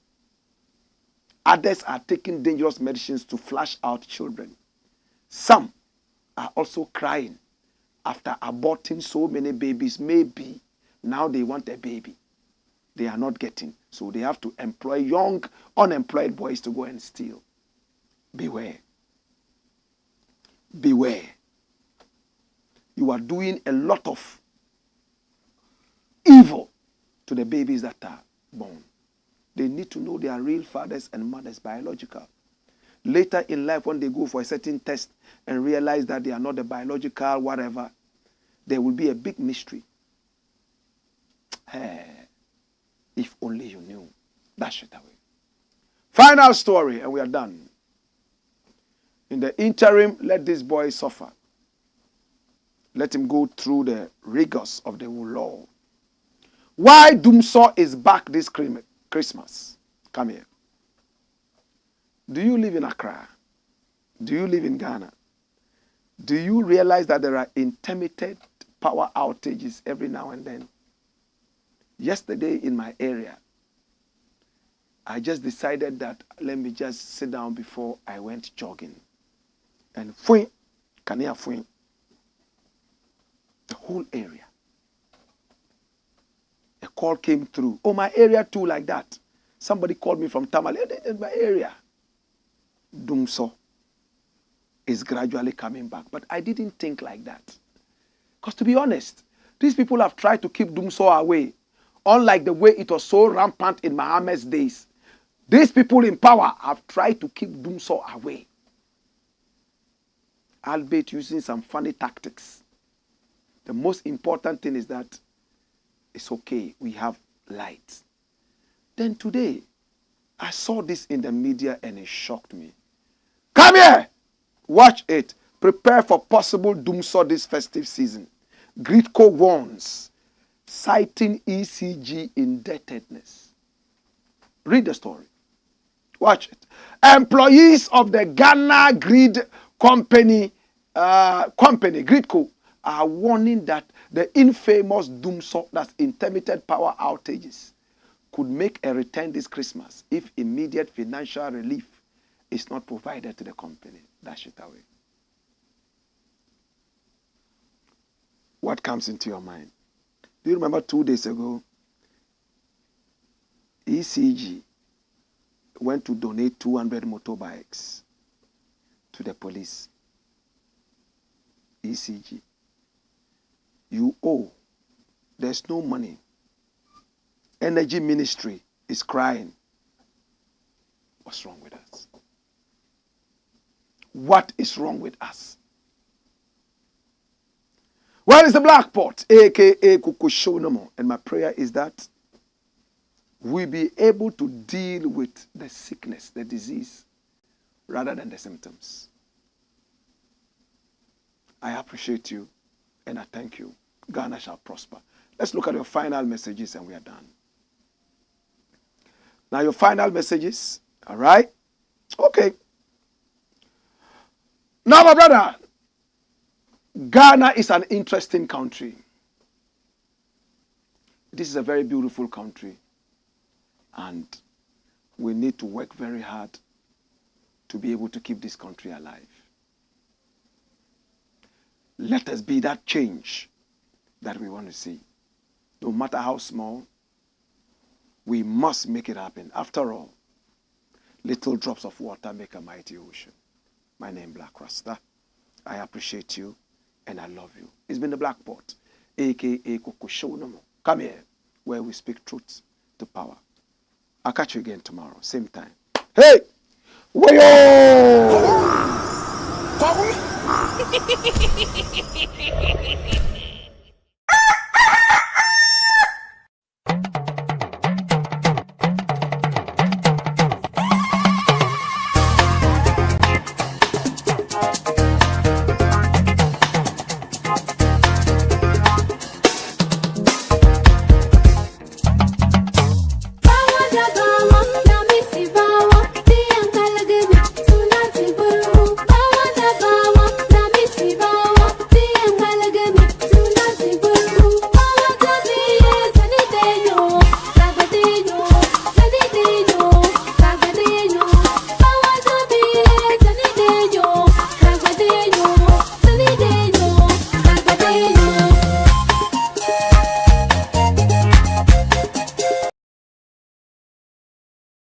others are taking dangerous medicines to flush out children. Some are also crying after aborting so many babies. Maybe now they want a baby. They are not getting. So they have to employ young, unemployed boys to go and steal. Beware. Beware. You are doing a lot of evil to the babies that are born. They need to know their real fathers and mothers, biological. Later in life, when they go for a certain test and realize that they are not the biological whatever, there will be a big mystery. Hey, if only you knew. Dash it away. Final story, and we are done. In the interim, let this boy suffer. Let him go through the rigors of the law. Why DUMSOR is back this Christmas? Come here. Do you live in Accra? Do you live in Ghana? Do you realize that there are intermittent power outages every now and then? Yesterday in my area, I just decided that let me just sit down before I went jogging. And fwing, kania fwing. The whole area. A call came through. Oh, my area too, like that. Somebody called me from Tamale. In my area. DUMSOR is gradually coming back. But I didn't think like that. Because to be honest, these people have tried to keep DUMSOR away. Unlike the way it was so rampant in Muhammad's days. These people in power have tried to keep DUMSOR away. Albeit using some funny tactics. The most important thing is that it's okay, we have light. Then today, I saw this in the media and it shocked me. Come here! Watch it. Prepare for possible DUMSOR this festive season. Gridco warns, citing ECG indebtedness. Read the story. Watch it. Employees of the Ghana Grid Company, Gridco, are warning that the infamous DUMSOR, that's intermittent power outages, could make a return this Christmas if immediate financial relief is not provided to the company. Dash it away. What comes into your mind? Do you remember 2 days ago, ECG went to donate 200 motorbikes to the police? ECG. You owe. There's no money. Energy Ministry is crying. What's wrong with us? What is wrong with us? Where is the black pot? A.K.A. Kukushonomo. And my prayer is that we be able to deal with the sickness, the disease, rather than the symptoms. I appreciate you and I thank you. Ghana shall prosper. Let's look at your final messages and we are done. Now your final messages, all right? Okay. Now, my brother, Ghana is an interesting country. This is a very beautiful country. And we need to work very hard to be able to keep this country alive. Let us be that change that we want to see. No matter how small, we must make it happen. After all, little drops of water make a mighty ocean. My name is Blakk RASTA. I appreciate you and I love you. It's been the Blakk Pot, aka Koko Shonomo. Come here, where we speak truth to power. I'll catch you again tomorrow, same time. Hey! Wayo!